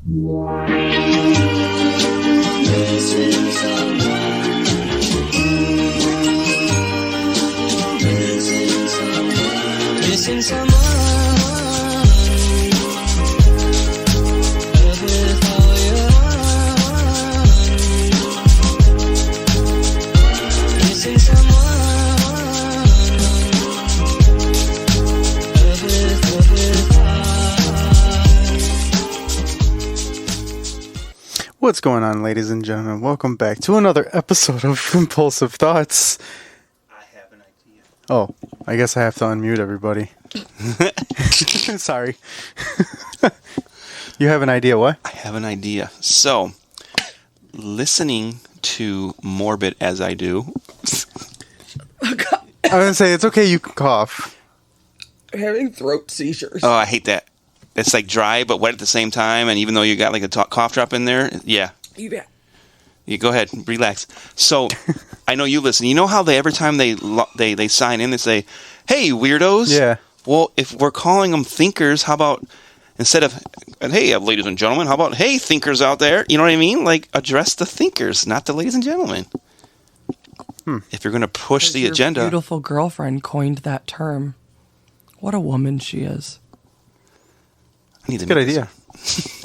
Missing someone. What's going on, ladies and gentlemen? Welcome back to another episode of Impulsive Thoughts. I have an idea. Oh, I guess I have to unmute everybody. Sorry. You have an idea, what? I have an idea. So, listening to Morbid as I do. I was going to say, it's okay, you can cough. I'm having throat seizures. Oh, I hate that. It's like dry but wet at the same time, and even though you got like a cough drop in there, yeah. You bet. You go ahead, relax. So, I know you listen. You know how every time they sign in, they say, "Hey, weirdos." Yeah. Well, if we're calling them thinkers, how about instead of "Hey, ladies and gentlemen," how about "Hey, thinkers out there"? You know what I mean? Like address the thinkers, not the ladies and gentlemen. If you're going to push the agenda, Your beautiful girlfriend coined that term. What a woman she is. I need to Good meet idea.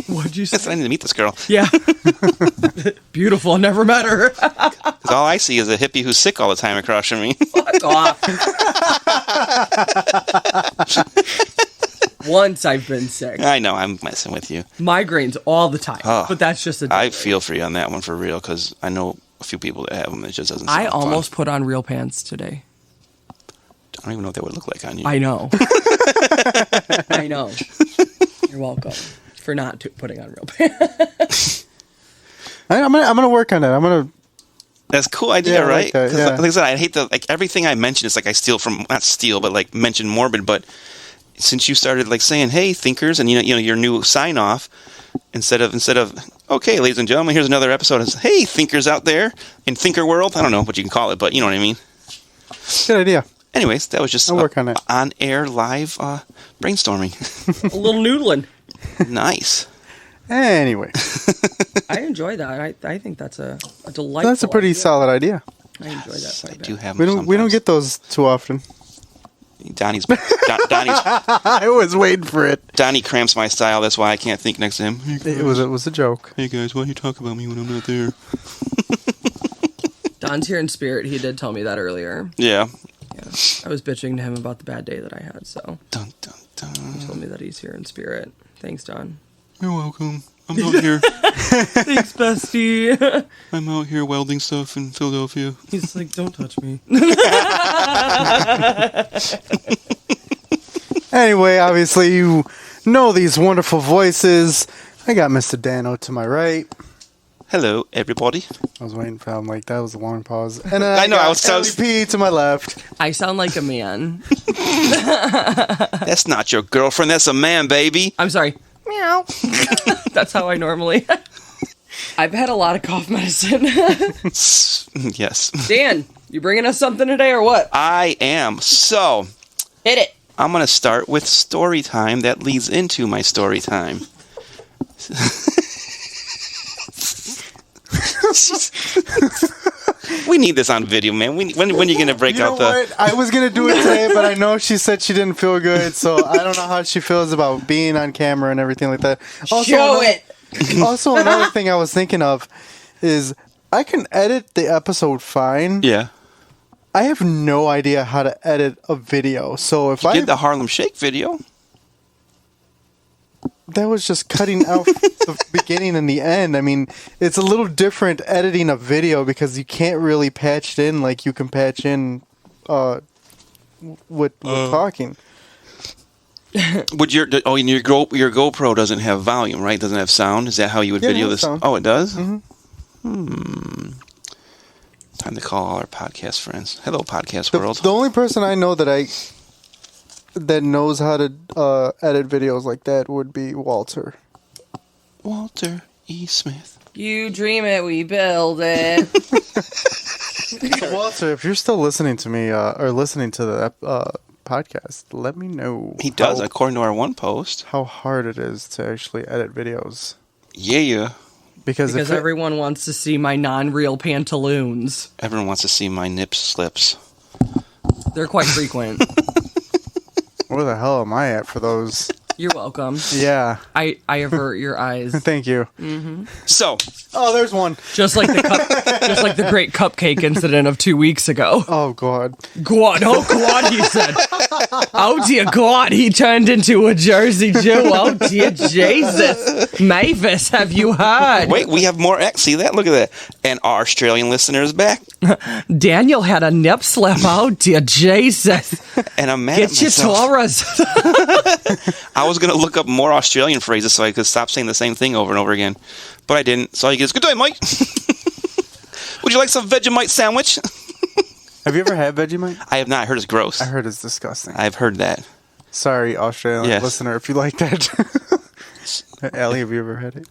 What'd you say? I need to meet this girl. Yeah. Beautiful. Never met her. 'Cause all I see is a hippie who's sick all the time across from me. Fuck off. Once I've been sick. I know, I'm messing with you. Migraines all the time. Oh, but that's just a I feel for you on that one for real, because I know a few people that have them. It just doesn't sound I fun. almost put on real pants today. I don't even know what that would look like on you. I know. I know. You're welcome for not putting on real pants. I'm gonna work on it. That's a cool idea, Yeah, I right? like that, 'Cause yeah. like I said, I hate everything I mention is like I steal from, not steal, but like mention Morbid. But since you started like saying, "Hey, thinkers," and you know your new sign off, instead of "Okay, ladies and gentlemen, here's another episode," it's "Hey, thinkers out there in Thinker World." I don't know what you can call it, but you know what I mean. Good idea. Anyways, that was just I'll work on it. On-air live brainstorming. A little noodling. Nice. Anyway, I enjoy that. I think that's a delightful that's a pretty idea. solid idea. I enjoy that quite a I bit. do have We them don't sometimes. get those too often. Donnie's I was waiting for it. Donnie cramps my style. That's why I can't think next to him. It was a joke. Hey guys, why do you talk about me when I'm not there? Don's here in spirit. He did tell me that earlier. Yeah. Yeah. I was bitching to him about the bad day that I had, so Dun dun dun. he told me that he's here in spirit. Thanks, Don. You're welcome. I'm out here. Thanks, bestie. I'm out here welding stuff in Philadelphia. He's like, don't touch me. Anyway, obviously you know these wonderful voices. I got Mr. Dano to my right. Hello, everybody. I was waiting for him, like, that was a long pause. And I know, got I was so- LP to my left. I sound like a man. That's not your girlfriend. That's a man, baby. I'm sorry. Meow. That's how I normally. I've had a lot of cough medicine. Yes. Dan, you bringing us something today or what? I am. So, Hit it. I'm going to start with story time that leads into my story time. We need this on video, man. When are you going to break You know out the... what? I was going to do it today, but I know she said she didn't feel good, so I don't know how she feels about being on camera and everything like that. Show it. Also, another thing I was thinking of is I can edit the episode fine. Yeah. I have no idea how to edit a video, so if You I did the Harlem Shake video. that was just cutting out the beginning and the end. I mean, it's a little different editing a video because you can't really patch it in like you can patch in with talking. Would your GoPro doesn't have volume, right? Doesn't have sound. Is that how you would Yeah, it video has this? sound. Oh, it does. Mm-hmm. Time to call all our podcast friends. Hello, podcast The world. only person I know that knows how to edit videos like that would be Walter. Walter E. Smith. You dream it, we build it. Walter, if you're still listening to me or listening to the podcast, let me know. He does, according to our one post. How hard it is to actually edit videos. Yeah. Because everyone wants to see my non-real pantaloons. Everyone wants to see my nip slips. They're quite frequent. where the hell am I at for those? You're welcome. Yeah. I avert your eyes. Thank you. Mm-hmm. So. Oh, there's one. Just like the great cupcake incident of 2 weeks ago. Oh, God. God, oh, God, he said. Oh, dear God, he turned into a Jersey Jew. Oh, dear Jesus. Mavis, have you heard? Wait, we have more. See that? Look at that. And our Australian listener is back. Daniel had a nip slip. Oh, dear Jesus. And I'm mad Get at your myself. Taurus. I was going to look up more Australian phrases so I could stop saying the same thing over and over again. But I didn't. So I get good day, mate. Would you like some Vegemite sandwich? Have you ever had Vegemite? I have not. I heard it's gross. I heard it's disgusting. I've heard that. Sorry, Australian listener, if you like that. Alli, have you ever had it?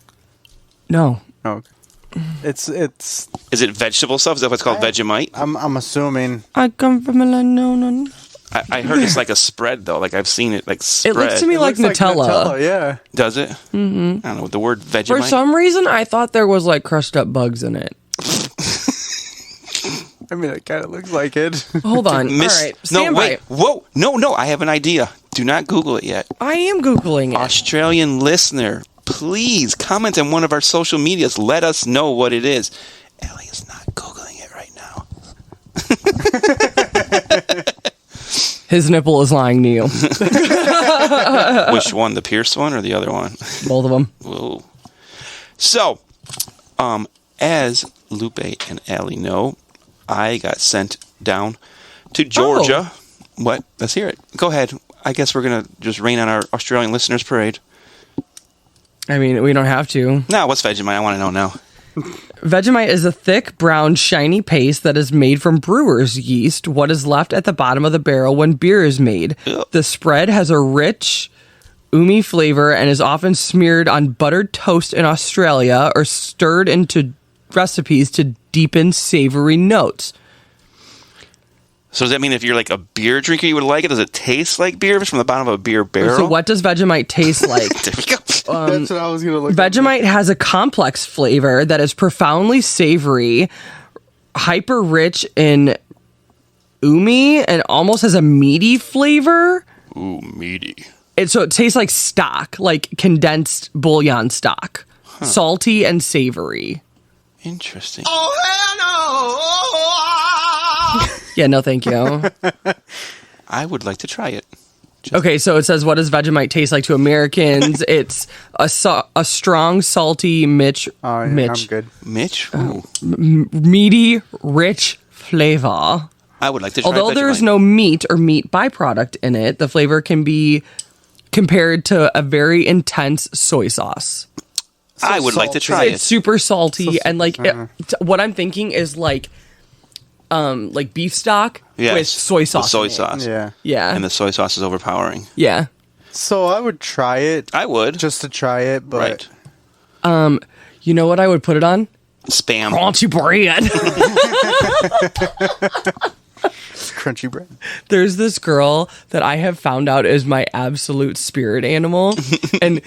No. Oh, okay. It's. Is it vegetable stuff? Is that what's called Vegemite? I'm assuming. I come from a no. I heard it's like a spread though. Like I've seen it like spread. It looks to me like Nutella. Yeah. Does it? Mm-hmm. I don't know. The word Vegemite. For some reason, I thought there was like crushed up bugs in it. I mean, it kind of looks like it. Hold on. All right. Stand by. Whoa. No. I have an idea. Do not Google it yet. I am Googling it. Australian listener, please comment on one of our social medias. Let us know what it is. Alli is not Googling it right now. His nipple is lying to you. Which one? The pierced one or the other one? Both of them. Whoa. So, as Lupe and Alli know, I got sent down to Georgia. Oh. What? Let's hear it. Go ahead. I guess we're going to just rain on our Australian listeners' parade. I mean, we don't have to. Now, what's Vegemite? I want to know now. Vegemite is a thick, brown, shiny paste that is made from brewer's yeast, what is left at the bottom of the barrel when beer is made. Ugh. The spread has a rich, umami flavor and is often smeared on buttered toast in Australia or stirred into recipes to deepen savory notes. So does that mean if you're like a beer drinker, you would like it? Does it taste like beer if it's from the bottom of a beer barrel? So what does Vegemite taste like? There we go. That's what I was going to look at. Vegemite has a complex flavor that is profoundly savory, hyper rich in umami, and almost has a meaty flavor. Ooh, meaty. So it tastes like stock, like condensed bouillon stock. Huh. Salty and savory. Interesting. Yeah, no thank you. I would like to try it. Okay, so it says, what does Vegemite taste like to Americans? It's a strong, salty, I'm good. Mitch? Ooh. Meaty, rich flavor. I would like to try Although Vegemite. there's no meat or meat byproduct in it, the flavor can be compared to a very intense soy sauce. I would like to try It's it. super salty, and like what I'm thinking is like beef stock with soy sauce. With soy in it. sauce. Yeah. And the soy sauce is overpowering. Yeah. So I would try it. I would. Just to try it, but... Right. You know what I would put it on? Spam. Crunchy bread. Crunchy bread. There's this girl that I have found out is my absolute spirit animal. And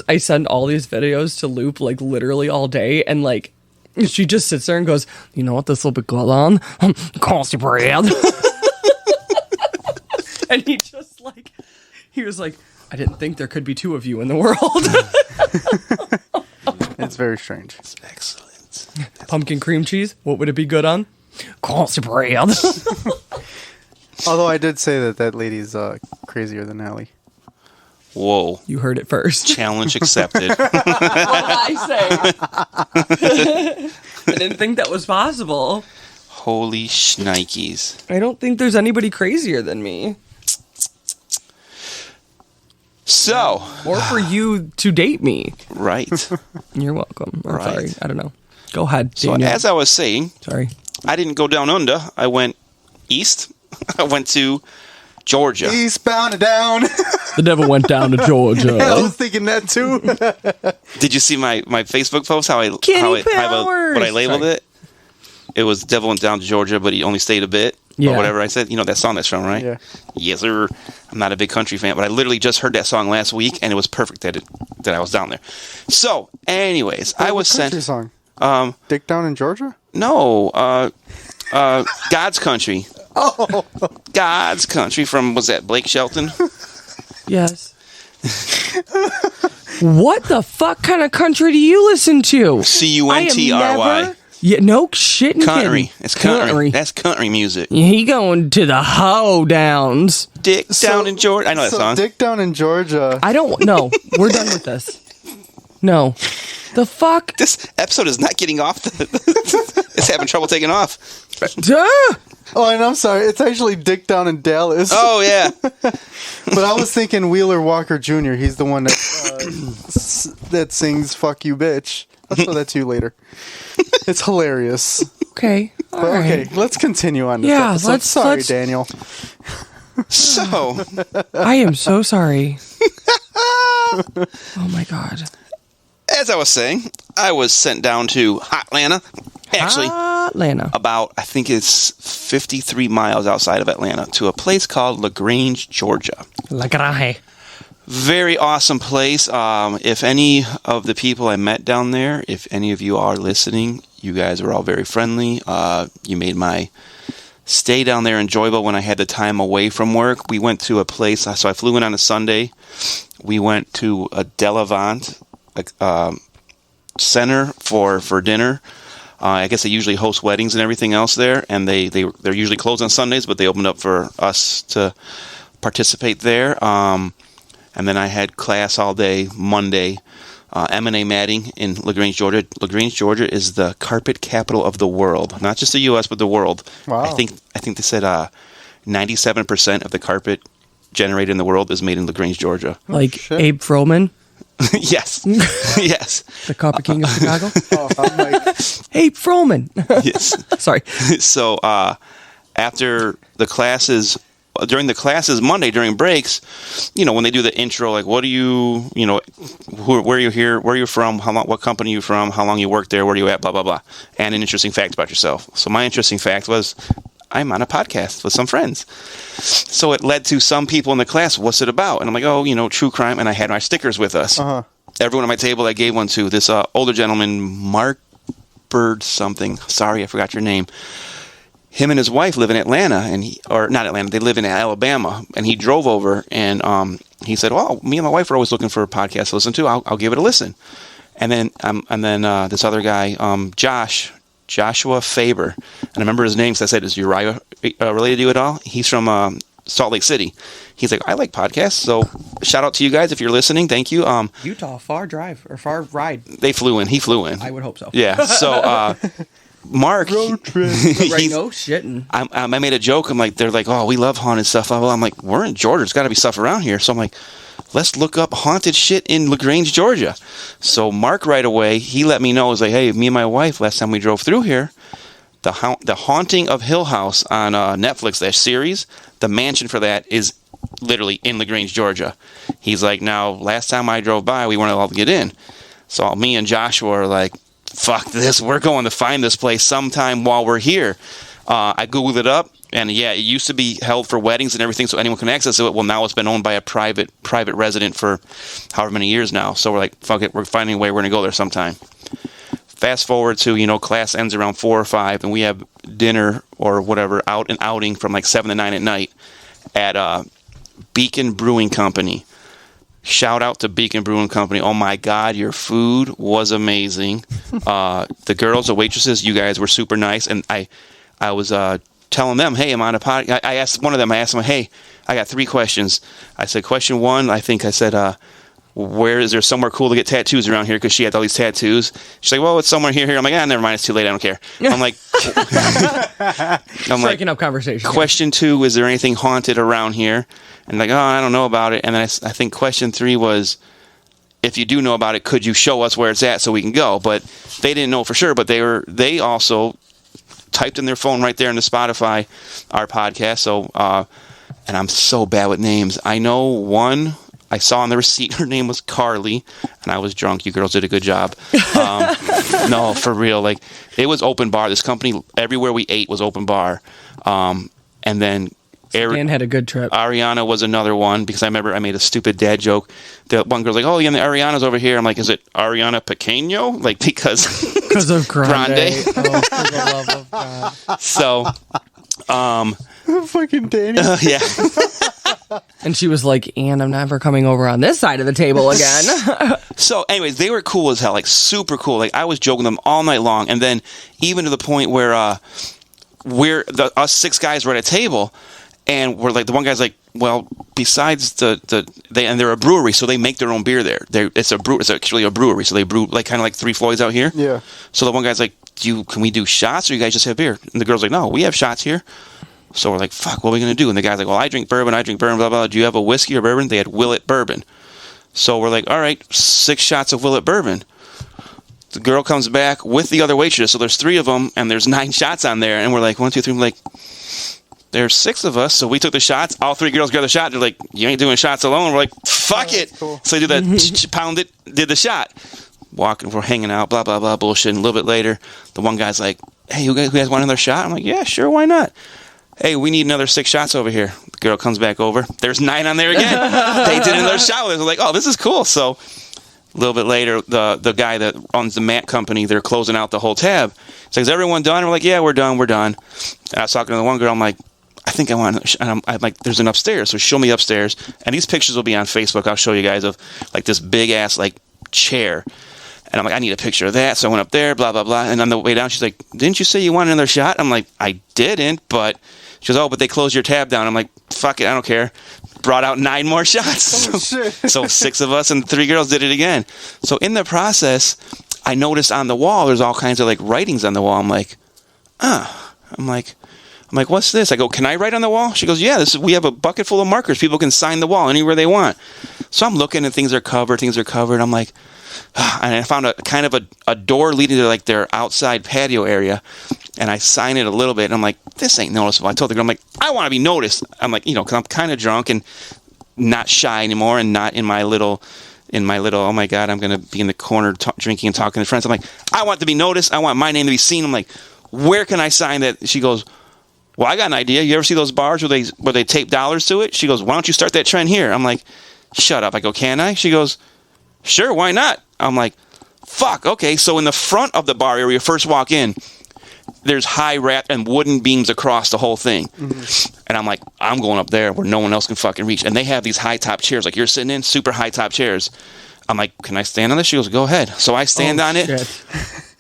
I send all these videos to Lupe like literally all day. And like, she just sits there and goes, you know what this will be good on? Crunchy bread. And he was like, I didn't think there could be two of you in the world. It's very strange. It's excellent. Pumpkin cream cheese, what would it be good on? Crunchy bread. Although I did say that lady's crazier than Alli. Whoa. You heard it first. Challenge accepted. What did I say? I didn't think that was possible. Holy shnikes. I don't think there's anybody crazier than me. So. Or for you to date me. Right. You're welcome. I'm Right. sorry. I don't know. Go ahead, So Daniel. as I was saying, Sorry. I didn't go down under. I went east. I went to Georgia. Eastbound and down. The devil went down to I Georgia. was thinking that too. Did you see my Facebook post? What I Powers. labeled Sorry. it? It was Devil went down to Georgia, but he only stayed a bit. or whatever I said. You know that song that's from, right? Yeah. Yes, sir. I'm not a big country fan, but I literally just heard that song last week, and it was perfect that I was down there. So, anyways, I was country sent. song. Dick Down in Georgia? No, God's Country. Oh, God's Country from, was that Blake Shelton? Yes. What the fuck kind of country do you listen to? Country. Yeah, no shit. Country. It's country. That's country music. He going to the hoedowns. Dick Down in Georgia. I know that song. Dick Down in Georgia. I don't know. We're done with this. No. The fuck? This episode is not getting off. It's having trouble taking off. Duh. Oh, and I'm sorry. It's actually Dick Down in Dallas. Oh, yeah. But I was thinking Wheeler Walker Jr. He's the one that that sings "Fuck You, Bitch." I'll show that to you later. It's hilarious. Okay. All right. Okay, let's continue on this episode. Sorry, Daniel. So, I am so sorry. Oh, my God. as I was saying, I was sent down to Atlanta. Actually, Atlanta. About, I think it's 53 miles outside of Atlanta, to a place called LaGrange, Georgia. LaGrange. Very awesome place. If any of the people I met down there, if any of you are listening, you guys were all very friendly. You made my stay down there enjoyable when I had the time away from work. We went to a place, so I flew in on a Sunday. We went to a Delavant center for dinner. I guess they usually host weddings and everything else there, and they're usually closed on Sundays, but they opened up for us to participate there. And then I had class all day Monday, M&A matting in LaGrange, Georgia. LaGrange, Georgia is the carpet capital of the world, not just the U.S., but the world. Wow. I think they said 97% of the carpet generated in the world is made in LaGrange, Georgia. Like Abe Froman? Yes. Yes. The Carpet King of Chicago? Oh, I'm like, Abe Froman. Yes. Sorry. So after the classes, during the classes Monday, during breaks, when they do the intro, like, what do you, where are you here, where are you from, how long, what company are you from, how long you worked there, where are you at, blah, blah, blah, and an interesting fact about yourself. So my interesting fact was, I'm on a podcast with some friends. So it led to some people in the class, what's it about? And I'm like, true crime, and I had my stickers with us. Uh-huh. Everyone at my table I gave one to. This older gentleman, Mark Bird something. Sorry, I forgot your name. Him and his wife live in Atlanta, not Atlanta, they live in Alabama, and he drove over, and he said, well, me and my wife are always looking for a podcast to listen to. I'll give it a listen. And then this other guy, Joshua Faber, and I remember his name, so I said, is Uriah related to you at all? He's from Salt Lake City. He's like, I like podcasts, so shout out to you guys if you're listening. Thank you. Utah, far drive or far ride. They flew in. He flew in. I would hope so. Yeah. So Mark, road trip. Right? No shitting. I made a joke. I'm like, they're like, oh, we love haunted stuff. I'm like, we're in Georgia. There's got to be stuff around here. So I'm like, let's look up haunted shit in LaGrange, Georgia. So Mark right away, he let me know. He was like, hey, me and my wife, last time we drove through here, the Haunting of Hill House on Netflix, that series, the mansion for that is literally in LaGrange, Georgia. He's like, now, last time I drove by, we weren't allowed to get in. So me and Joshua are like, fuck this, we're going to find this place sometime while we're here. I Googled it up, and yeah, it used to be held for weddings and everything, so anyone can access it. Well, now it's been owned by a private resident for however many years now. So we're like, fuck it, we're finding a way, we're going to go there sometime. Fast forward to, class ends around 4 or 5, and we have dinner or whatever, outing from like 7 to 9 at night at Beacon Brewing Company. Shout out to Beacon Brewing Company. Oh my God, your food was amazing. The girls, the waitresses, you guys were super nice. And I was telling them, hey, I'm on a podcast. I asked one of them, hey, I got 3 questions. I said, question 1, I said, where is there somewhere cool to get tattoos around here? Because she had all these tattoos. She's like, well, it's somewhere here. I'm like, never mind, it's too late, I don't care. I'm like, striking up conversation. Question 2, is there anything haunted around here? And like, I don't know about it. And then I think question 3 was, if you do know about it, could you show us where it's at so we can go? But they didn't know for sure. But they also typed in their phone right there in the Spotify our podcast. So, and I'm so bad with names. I know one I saw on the receipt. Her name was Carly, and I was drunk. You girls did a good job. No, for real. Like, it was open bar. This company, everywhere we ate was open bar. And then Dan had a good trip. Ariana was another one because I remember I made a stupid dad joke. The one girl's like, "Oh, yeah, and the Ariana's over here." I'm like, "Is it Ariana Pequeño?" Like because of Grande. Oh, for the love of God. So, fucking Danny. yeah. And she was like, "And I'm never coming over on this side of the table again." So, anyways, they were cool as hell, like super cool. Like I was joking them all night long, and then even to the point where us 6 guys were at a table. And we're like, the one guy's like, well, besides they're a brewery, so they make their own beer there. It's actually a brewery, so they brew like kind of like Three Floyds out here. Yeah. So the one guy's like, can we do shots, or you guys just have beer? And the girl's like, no, we have shots here. So we're like, fuck, what are we gonna do? And the guy's like, well, I drink bourbon, blah blah. Do you have a whiskey or bourbon? They had Willet bourbon. So we're like, all right, 6 shots of Willet bourbon. The girl comes back with the other waitress, so there's 3 of them, and there's 9 shots on there, and we're like, 1, 2, 3. We're like, there's 6 of us, so we took the shots. All 3 girls got the shot. They're like, you ain't doing shots alone. We're like, fuck it. Cool. So they do that, pound it, did the shot. Walking, we're hanging out, blah, blah, blah, bullshit. And a little bit later, the one guy's like, hey, you guys want another shot? I'm like, yeah, sure, why not? Hey, we need another 6 shots over here. The girl comes back over. There's 9 on there again. They did another shot with us. We're like, oh, this is cool. So a little bit later, the guy that owns the mat company, they're closing out the whole tab. He's like, is everyone done? And we're like, yeah, we're done. And I was talking to the one girl. I'm like, I think I want, and I'm like, there's an upstairs, so show me upstairs. And these pictures will be on Facebook. I'll show you guys of like this big ass like chair. And I'm like, I need a picture of that. So I went up there, blah, blah, blah. And on the way down, she's like, didn't you say you wanted another shot? I'm like, I didn't, but she goes, oh, but they closed your tab down. I'm like, fuck it, I don't care. Brought out 9 more shots. Oh, shit. So 6 of us and 3 girls did it again. So in the process, I noticed on the wall, there's all kinds of like writings on the wall. I'm like, I'm like, what's this? I go, can I write on the wall? She goes, yeah, we have a bucket full of markers. People can sign the wall anywhere they want. So I'm looking and things are covered. I'm like, and I found a kind of a door leading to like their outside patio area. And I sign it a little bit. And I'm like, this ain't noticeable. I told the girl, I'm like, I want to be noticed. I'm like, because I'm kind of drunk and not shy anymore and not in my little, oh my God, I'm going to be in the corner drinking and talking to friends. I'm like, I want to be noticed. I want my name to be seen. I'm like, where can I sign that? She goes, well, I got an idea. You ever see those bars where they tape dollars to it? She goes, why don't you start that trend here? I'm like, shut up. I go, can I? She goes, sure, why not? I'm like, fuck, okay. So in the front of the bar area, you first walk in, there's high wrap and wooden beams across the whole thing. Mm-hmm. And I'm like, I'm going up there where no one else can fucking reach. And they have these high top chairs, like you're sitting in, super high top chairs. I'm like, can I stand on this? She goes, go ahead. So I stand on it.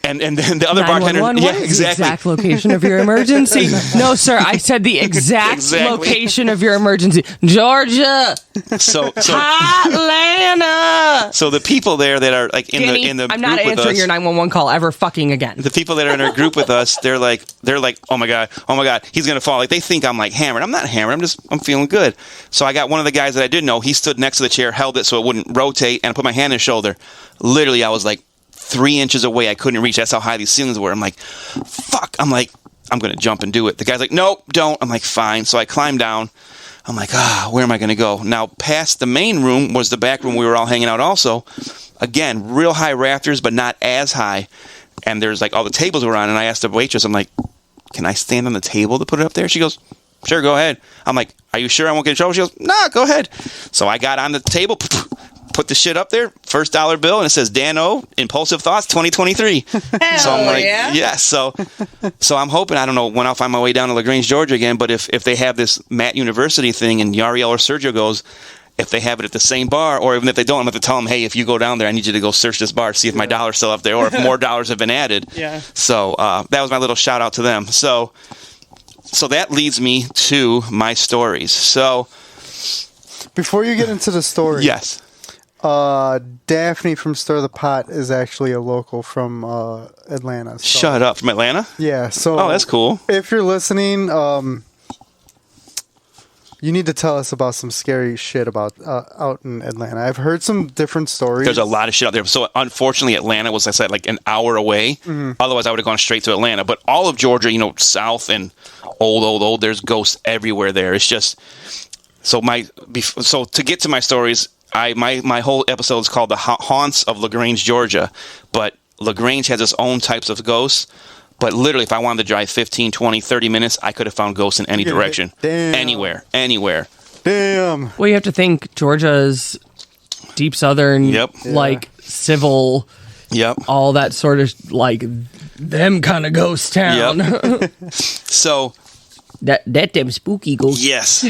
And then the other bartender, what is the exact location of your emergency? No, sir, I said the exact location of your emergency. Georgia. So Atlanta. So the people there that are like in the I'm group not with answering us, your 911 call ever fucking again. The people that are in our group with us, they're like, oh my god, he's gonna fall. Like they think I'm like hammered. I'm not hammered. I'm feeling good. So I got one of the guys that I did know. He stood next to the chair, held it so it wouldn't rotate, and I put my hand on his shoulder. Literally, I was like 3 inches away. I couldn't reach. That's how high these ceilings were. I'm like, fuck. I'm like, I'm going to jump and do it. The guy's like, nope, don't. I'm like, fine. So I climbed down. I'm like, where am I going to go? Now, past the main room was the back room we were all hanging out also. Again, real high rafters, but not as high. And there's like all the tables were on. And I asked the waitress, I'm like, can I stand on the table to put it up there? She goes, sure, go ahead. I'm like, are you sure I won't get in trouble? She goes, nah, go ahead. So I got on the table, put the shit up there, first dollar bill, and it says Dan O, Impulsive Thoughts 2023. So I'm like, yeah. So I'm hoping, I don't know when I'll find my way down to LaGrange, Georgia again, but if they have this Matt University thing and Yariel or Sergio goes, if they have it at the same bar, or even if they don't, I'm going to tell them, hey, if you go down there, I need you to go search this bar, see if my dollar's still up there, or if more dollars have been added. Yeah. So that was my little shout out to them. So that leads me to my stories. So before you get into the story, yes. Daphne from Stir the Pot is actually a local from Atlanta. So. Shut up. From Atlanta? Yeah. So oh, that's cool. If you're listening, you need to tell us about some scary shit about out in Atlanta. I've heard some different stories. There's a lot of shit out there. So unfortunately, Atlanta was, I said, like an hour away. Mm-hmm. Otherwise, I would have gone straight to Atlanta. But all of Georgia, south and old, there's ghosts everywhere there. It's just so to get to my stories. My whole episode is called The Haunts of LaGrange, Georgia. But LaGrange has its own types of ghosts. But literally, if I wanted to drive 15, 20, 30 minutes, I could have found ghosts in any direction. Damn. Anywhere. Damn. Well, you have to think Georgia's deep southern, Yep. like civil, all that sort of like them kind of ghost town. Yep. So that them spooky ghosts. yes.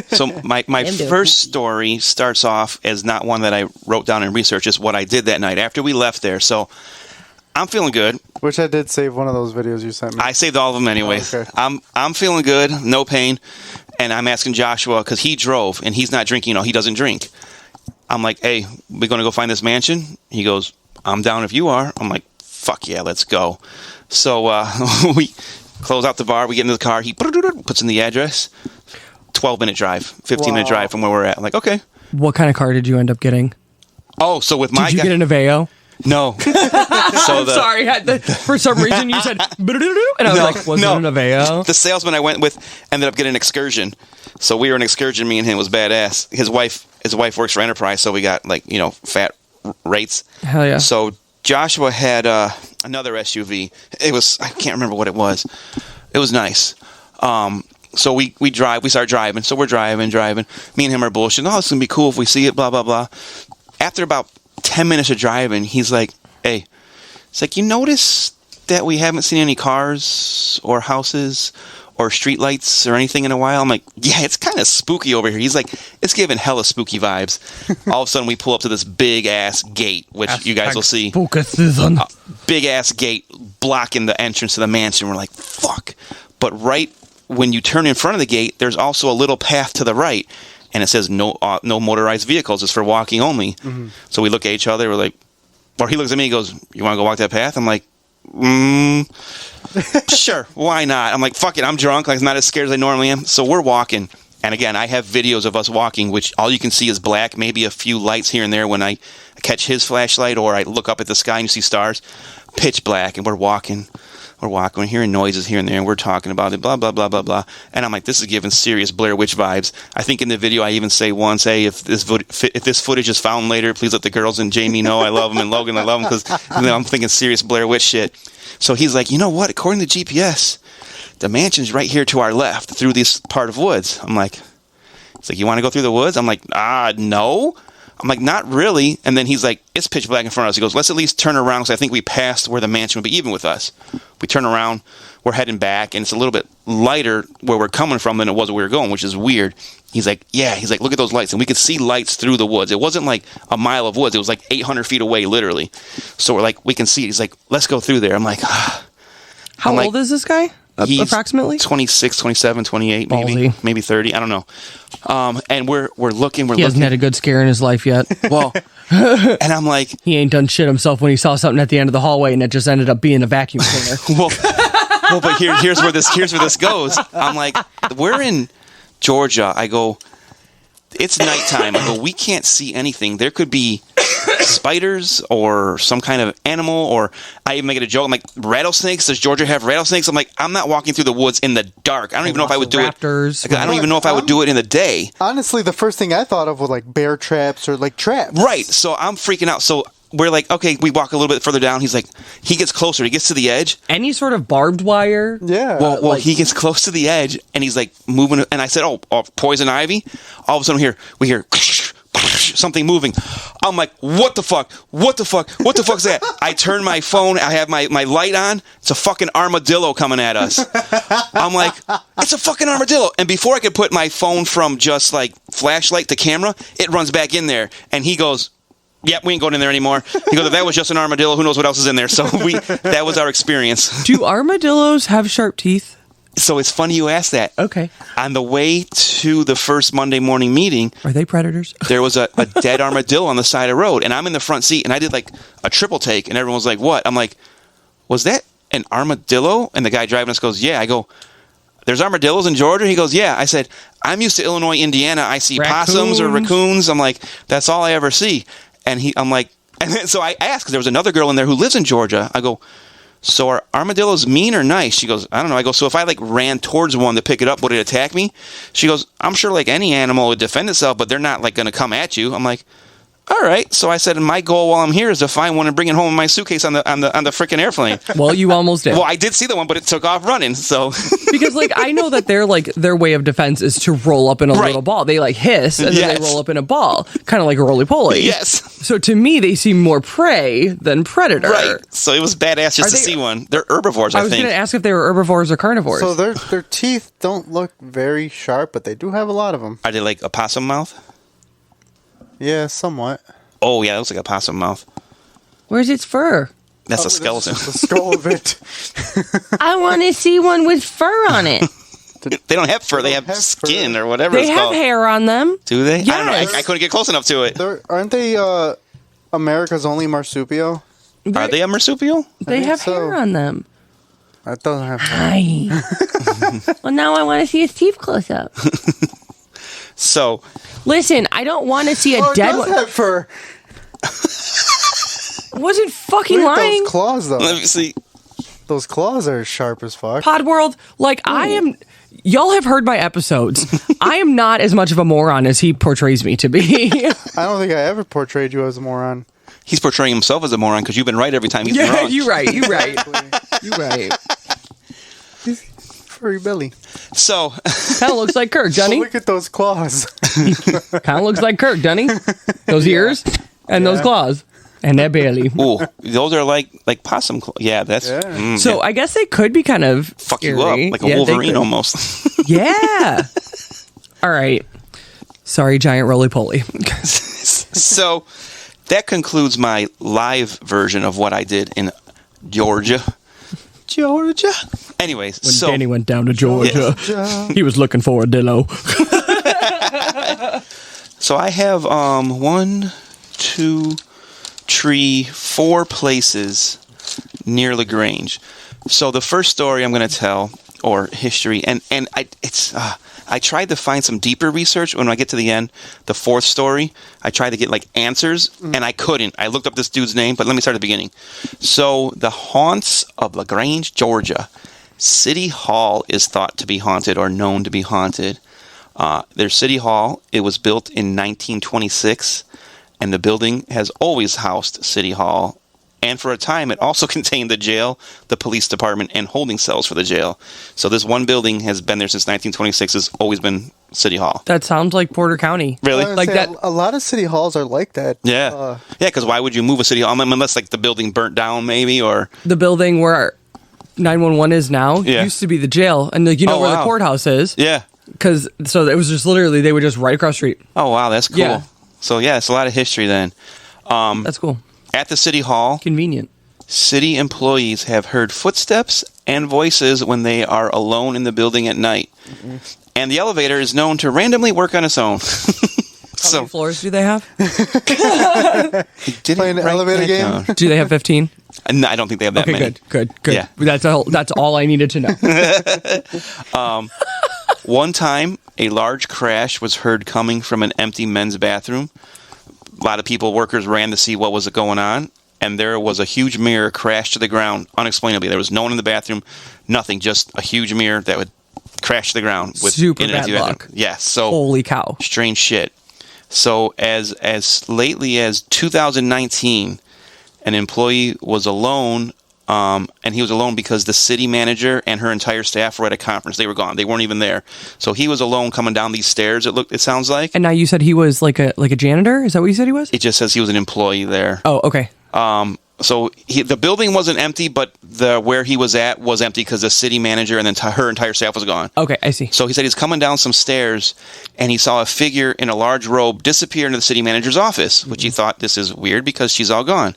So my first story starts off as not one that I wrote down in research. It's what I did that night after we left there. So I'm feeling good. Which I did save one of those videos you sent me. I saved all of them anyways. Oh, okay. I'm feeling good, no pain, and I'm asking Joshua because he drove and he's not drinking. He doesn't drink. I'm like, hey, we're gonna go find this mansion. He goes, I'm down if you are. I'm like, fuck yeah, let's go. So we close out the bar. We get into the car. He puts in the address. 12-minute drive, 15-minute drive from where we're at. I'm like, okay. What kind of car did you end up getting? Oh, so with my did you get an Aveo? No. I'm sorry. For some reason, you said, and I was like, was it an Aveo? The salesman I went with ended up getting an Excursion. So we were an Excursion. Me and him was badass. His wife works for Enterprise, so we got fat rates. Hell yeah. So Joshua had another SUV. I can't remember what it was. It was nice. So we start driving. So we're driving. Me and him are bullshitting. Oh, it's going to be cool if we see it, blah, blah, blah. After about 10 minutes of driving, he's like, hey, it's like, you notice that we haven't seen any cars or houses or streetlights or anything in a while? I'm like, yeah, it's kind of spooky over here. He's like, it's giving hella spooky vibes. All of a sudden, we pull up to this big-ass gate, which you guys will see. Spooky season. Big-ass gate blocking the entrance to the mansion. We're like, fuck. But right when you turn in front of the gate, there's also a little path to the right. And it says no motorized vehicles. It's for walking only. Mm-hmm. So we look at each other. We're like, or he looks at me. He goes, "You want to go walk that path?" I'm like, "Sure, why not?" I'm like, "Fuck it, I'm drunk. Like, I'm not as scared as I normally am." So we're walking. And again, I have videos of us walking, which all you can see is black. Maybe a few lights here and there when I catch his flashlight, or I look up at the sky and you see stars. Pitch black, and we're walking. We're hearing noises here and there, and we're talking about it, blah, blah, blah, blah, blah. And I'm like, this is giving serious Blair Witch vibes. I think in the video I even say once, hey, if this footage is found later, please let the girls and Jamie know I love them, and Logan, I love them, because I'm thinking serious Blair Witch shit. So he's like, you know what? According to GPS, the mansion's right here to our left through this part of woods. I'm like, it's like, you want to go through the woods? I'm like, no. I'm like, not really. And then he's like, it's pitch black in front of us. He goes, let's at least turn around, because I think we passed where the mansion would be even with us. We turn around, we're heading back, and it's a little bit lighter where we're coming from than it was where we were going, which is weird. He's like, yeah. He's like, look at those lights. And we could see lights through the woods. It wasn't like a mile of woods. It was like 800 feet away, literally. So we're like, we can see it. He's like, let's go through there. I'm like, How old is this guy? He's approximately 26, 27, 28, maybe 30. I don't know. And we're looking. He hasn't had a good scare in his life yet. Well, and I'm like, he ain't done shit himself when he saw something at the end of the hallway and it just ended up being a vacuum cleaner. well, but here's where this goes. I'm like, we're in Georgia. I go, it's nighttime. I go, we can't see anything. There could be spiders or some kind of animal, or I even make it a joke. I'm like, rattlesnakes? Does Georgia have rattlesnakes? I'm like, I'm not walking through the woods in the dark. I don't even know if I would do it. I don't even know if I would do it in the day. Honestly, the first thing I thought of was like bear traps or like traps. Right. So I'm freaking out. So we're like, okay, we walk a little bit further down. He's like, he gets closer. He gets to the edge. Any sort of barbed wire? Yeah. Well, he gets close to the edge, and he's like moving. And I said, oh, poison ivy. All of a sudden, we hear something moving. I'm like, what the fuck? What the fuck? What the fuck's that? I turn my phone. I have my light on. It's a fucking armadillo coming at us. I'm like, it's a fucking armadillo. And before I could put my phone from just like flashlight to camera, it runs back in there. And he goes, yep, we ain't going in there anymore. He goes, if that was just an armadillo, who knows what else is in there? So that was our experience. Do armadillos have sharp teeth? So it's funny you asked that. Okay. On the way to the first Monday morning meeting, are they predators? There was a dead armadillo on the side of the road, and I'm in the front seat, and I did like a triple take, and everyone was like, what? I'm like, was that an armadillo? And the guy driving us goes, yeah. I go, there's armadillos in Georgia? He goes, yeah. I said, I'm used to Illinois, Indiana. I see possums or raccoons. I'm like, that's all I ever see. And I'm like, and then, so I asked, because there was another girl in there who lives in Georgia. I go, so are armadillos mean or nice? She goes, I don't know. I go, so if I like ran towards one to pick it up, would it attack me? She goes, I'm sure like any animal would defend itself, but they're not like going to come at you. I'm like, all right. So I said, my goal while I'm here is to find one and bring it home in my suitcase on the freaking airplane. Well, you almost did. Well, I did see the one, but it took off running. So because like I know that their way of defense is to roll up in a little ball. They like hiss and then they roll up in a ball, kind of like a roly-poly. Yes. So to me, they seem more prey than predator. Right. So it was badass just to see one. They're herbivores, I think. I was going to ask if they were herbivores or carnivores. So their teeth don't look very sharp, but they do have a lot of them. Are they like a possum mouth? Yeah, somewhat. Oh, yeah, it looks like a possum mouth. Where's its fur? That's a skeleton. That's the skull of it. I want to see one with fur on it. They don't have fur. They have skin or whatever They it's have called. hair on them. Do they? Yes. I don't know. I couldn't get close enough to it. Aren't they America's only marsupial? Are they a marsupial? They have hair on them. That doesn't have hair. Hi. Well, now I want to see his teeth close up. So, listen, I don't want to see a It dead does one. have fur. I wasn't fucking Look at lying. those claws, though. let me see. Those claws are sharp as fuck. Podworld, like I am. Y'all have heard my episodes. I am not as much of a moron as he portrays me to be. I don't think I ever portrayed you as a moron. He's portraying himself as a moron because you've been right every time he's been Yeah, wrong. you're right. You're right. You're right. Furry belly. So, Kind of looks like Kirk, doesn't he? Look at those claws. Kind of looks like Kirk, doesn't he? Those ears and those claws and that belly. ooh, those are like possum claws. Yeah, that's... Yeah. So I guess they could be kind of fuck scary. you up like a Yeah, they Wolverine could. almost. Yeah. All right. Sorry, giant roly-poly. So, that concludes my live version of what I did in Georgia. Georgia. Anyways, When so Danny went down to Georgia, he was looking for a dillo. so I have 1, 2, 3, 4 places near LaGrange. So the first story I'm going to tell, or history, and I tried to find some deeper research when I get to the end. The fourth story, I tried to get like answers, and I couldn't. I looked up this dude's name, but let me start at the beginning. So the haunts of LaGrange, Georgia. City Hall is thought to be haunted or known to be haunted. There's City Hall. It was built in 1926, and the building has always housed City Hall. And for a time, it also contained the jail, the police department, and holding cells for the jail. So this one building has been there since 1926. Has always been City Hall. That sounds like Porter County. Really? Like that. A lot of city halls are like that. Yeah. Yeah, because why would you move a city hall? Unless like the building burnt down maybe, or... The building where 911 is now used to be the jail. And like, where the courthouse is. Yeah. So it was just literally, they were just right across the street. Oh, wow, that's cool. Yeah. So, yeah, it's a lot of history then. That's cool. At the City Hall, Convenient. city employees have heard footsteps and voices when they are alone in the building at night. Mm-hmm. And the elevator is known to randomly work on its own. How many floors do they have? Playing the elevator game? Do they have 15? No, I don't think they have that many. Good. Yeah. That's all I needed to know. One time, a large crash was heard coming from an empty men's bathroom. A lot of workers ran to see what was going on, and there was a huge mirror crashed to the ground unexplainably. There was no one in the bathroom, nothing, just a huge mirror that would crash to the ground. Super bad luck. Yes, so Holy cow. strange shit. So as lately as 2019, an employee was alone, and he was alone because the city manager and her entire staff were at a conference. They were gone. They weren't even there. So he was alone coming down these stairs. It sounds like. And now you said he was like a janitor? Is that what you said he was? It just says he was an employee there. Oh, okay. So the building wasn't empty, but where he was at was empty because the city manager and then her entire staff was gone. Okay, I see. So he said he's coming down some stairs, and he saw a figure in a large robe disappear into the city manager's office, which he thought, this is weird because she's all gone.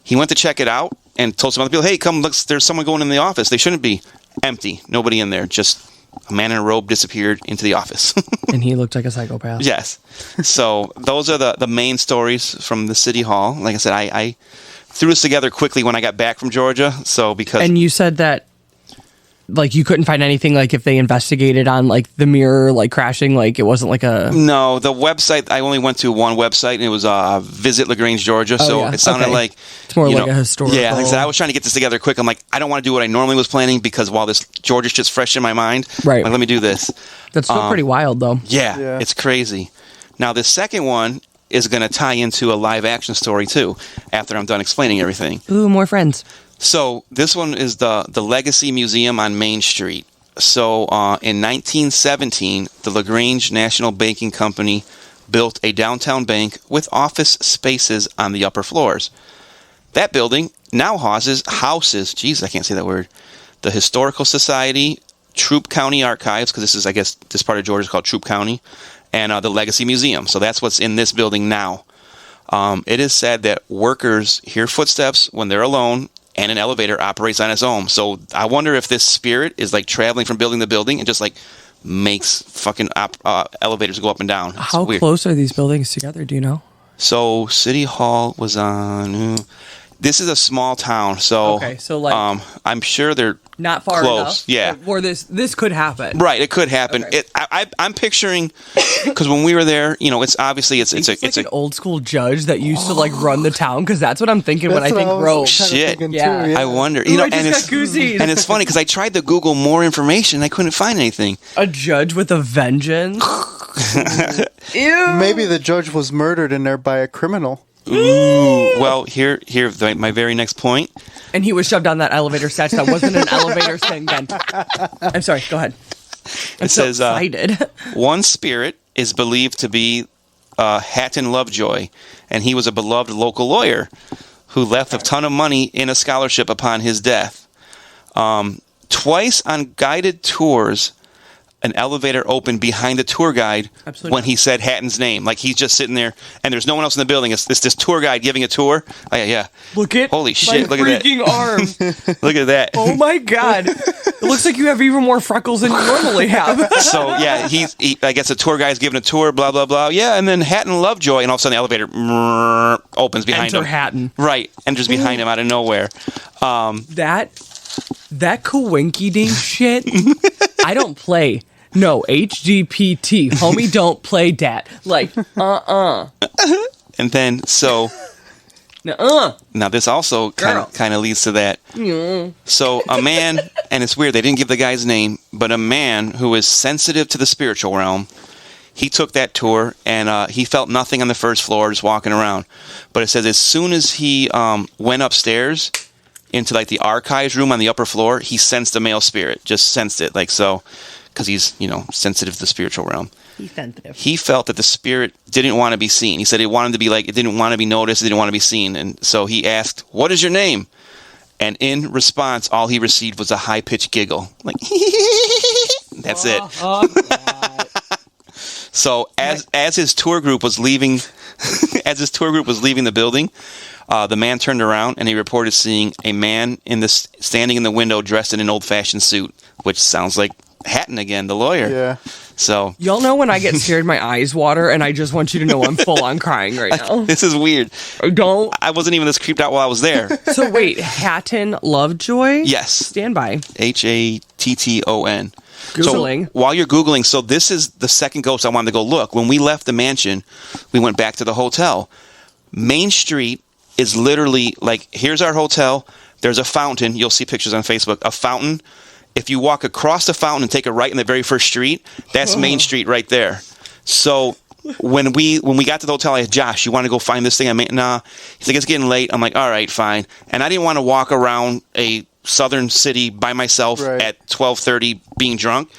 He went to check it out and told some other people, hey, come, look, there's someone going in the office. They shouldn't be. Empty. Nobody in there. Just a man in a robe disappeared into the office. And he looked like a psychopath. Yes. So those are the main stories from the City Hall. Like I said, I threw this together quickly when I got back from Georgia. So because... And you said that like you couldn't find anything like if they investigated on like the mirror like crashing, like it wasn't like a... No, the website, I only went to one website, and it was Visit LaGrange, Georgia. So it sounded like... It's more like a historical... Yeah, like I said, I was trying to get this together quick. I'm like, I don't want to do what I normally was planning because while this Georgia shit's fresh in my mind, right. Like, let me do this. That's still pretty wild, though. Yeah, it's crazy. Now, the second one is going to tie into a live action story too. After I'm done explaining everything. Ooh, more friends. So this one is the Legacy Museum on Main Street. So in 1917, the LaGrange National Banking Company built a downtown bank with office spaces on the upper floors. That building now houses, geez, I can't say that word, the Historical Society, Troup County Archives, because this is, I guess, this part of Georgia is called Troup County, and the Legacy Museum. So that's what's in this building now. It is said that workers hear footsteps when they're alone, and an elevator operates on its own. So I wonder if this spirit is like traveling from building to building and just like makes fucking elevators go up and down. It's How weird. close are these buildings together? Do you know? So City Hall was on. This is a small town, so Okay, so, like, I'm sure they're Not far close. enough. Yeah, Or this could happen. right. It could happen. Okay. I'm picturing because when we were there, it's obviously it's It's an old school judge that used to like run the town, because that's what I'm thinking when I think rope. Shit. Yeah. I wonder. Ooh, I and just it's got goosies. and it's funny because I tried to Google more information, and I couldn't find anything. A judge with a vengeance. Ew. Maybe the judge was murdered in there by a criminal. Ooh. Well, here, my very next point. And he was shoved down that elevator statue. That wasn't an elevator thing then. I'm sorry. Go ahead. I'm so says, excited. One spirit is believed to be Hatton Lovejoy, and he was a beloved local lawyer who left a ton of money in a scholarship upon his death. Twice on guided tours, an elevator opened behind the tour guide when he said Hatton's name. Like he's just sitting there, and there's no one else in the building. It's this tour guide giving a tour. Oh, yeah. Look at holy shit! my Look at that freaking arm. Look at that. Oh my god! It looks like you have even more freckles than you normally have. So yeah, I guess the tour guy's giving a tour. Blah blah blah. Yeah, and then Hatton Lovejoy, and all of a sudden the elevator opens behind Enter him. Hatton. Right, enters behind him out of nowhere. That coinky dink shit. I don't play. No, HGPT. Homie, don't play that. Like, And then so now this also kind of leads to that. So a man, and it's weird, they didn't give the guy's name, but a man who is sensitive to the spiritual realm, he took that tour, and he felt nothing on the first floor just walking around. But it says as soon as he went upstairs into like the archives room on the upper floor, he sensed a male spirit, just sensed it, like so, because he's sensitive to the spiritual realm. he's sensitive. He felt that the spirit didn't want to be seen. He said it wanted to be like, it didn't want to be noticed, it didn't want to be seen. And so he asked, "What is your name?" And in response, all he received was a high-pitched giggle. Like, that's it. So as his tour group was leaving, the building, the man turned around and he reported seeing a man standing in the window dressed in an old-fashioned suit, which sounds like Hatton again, the lawyer. Yeah. So Y'all know when I get scared, my eyes water, and I just want you to know I'm full on crying right now. this is weird. Don't. I wasn't even this creeped out while I was there. So wait, Hatton Lovejoy? Yes. Stand by. Hatton. Googling. So while you're Googling, so this is the second ghost I wanted to go look. When we left the mansion, we went back to the hotel. Main Street is literally like, here's our hotel. There's a fountain. You'll see pictures on Facebook. A fountain. If you walk across the fountain and take a right in the very first street, that's Main Street right there. So when we got to the hotel, I said, "Josh, you want to go find this thing?" Nah. He's like, "It's getting late." I'm like, "All right, fine." And I didn't want to walk around a southern city by myself at 12:30 being drunk.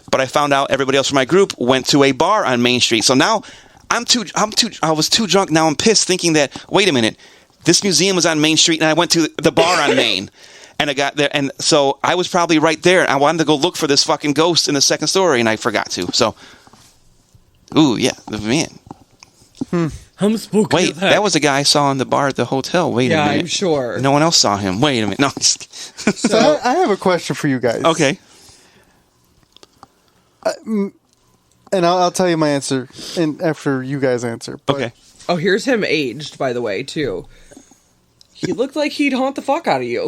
But I found out everybody else from my group went to a bar on Main Street. So now I was too drunk. Now I'm pissed thinking that, wait a minute, this museum was on Main Street and I went to the bar on Main. And I got there, and so I was probably right there. I wanted to go look for this fucking ghost in the second story, and I forgot to. So, ooh, yeah, the man. I'm spooky. Wait, that was the guy I saw in the bar at the hotel. Wait a minute. Yeah, I'm sure. No one else saw him. Wait a minute. No. So I have a question for you guys. Okay. And I'll tell you my answer after you guys answer. But Okay. Oh, here's him aged, by the way, too. He looked like he'd haunt the fuck out of you.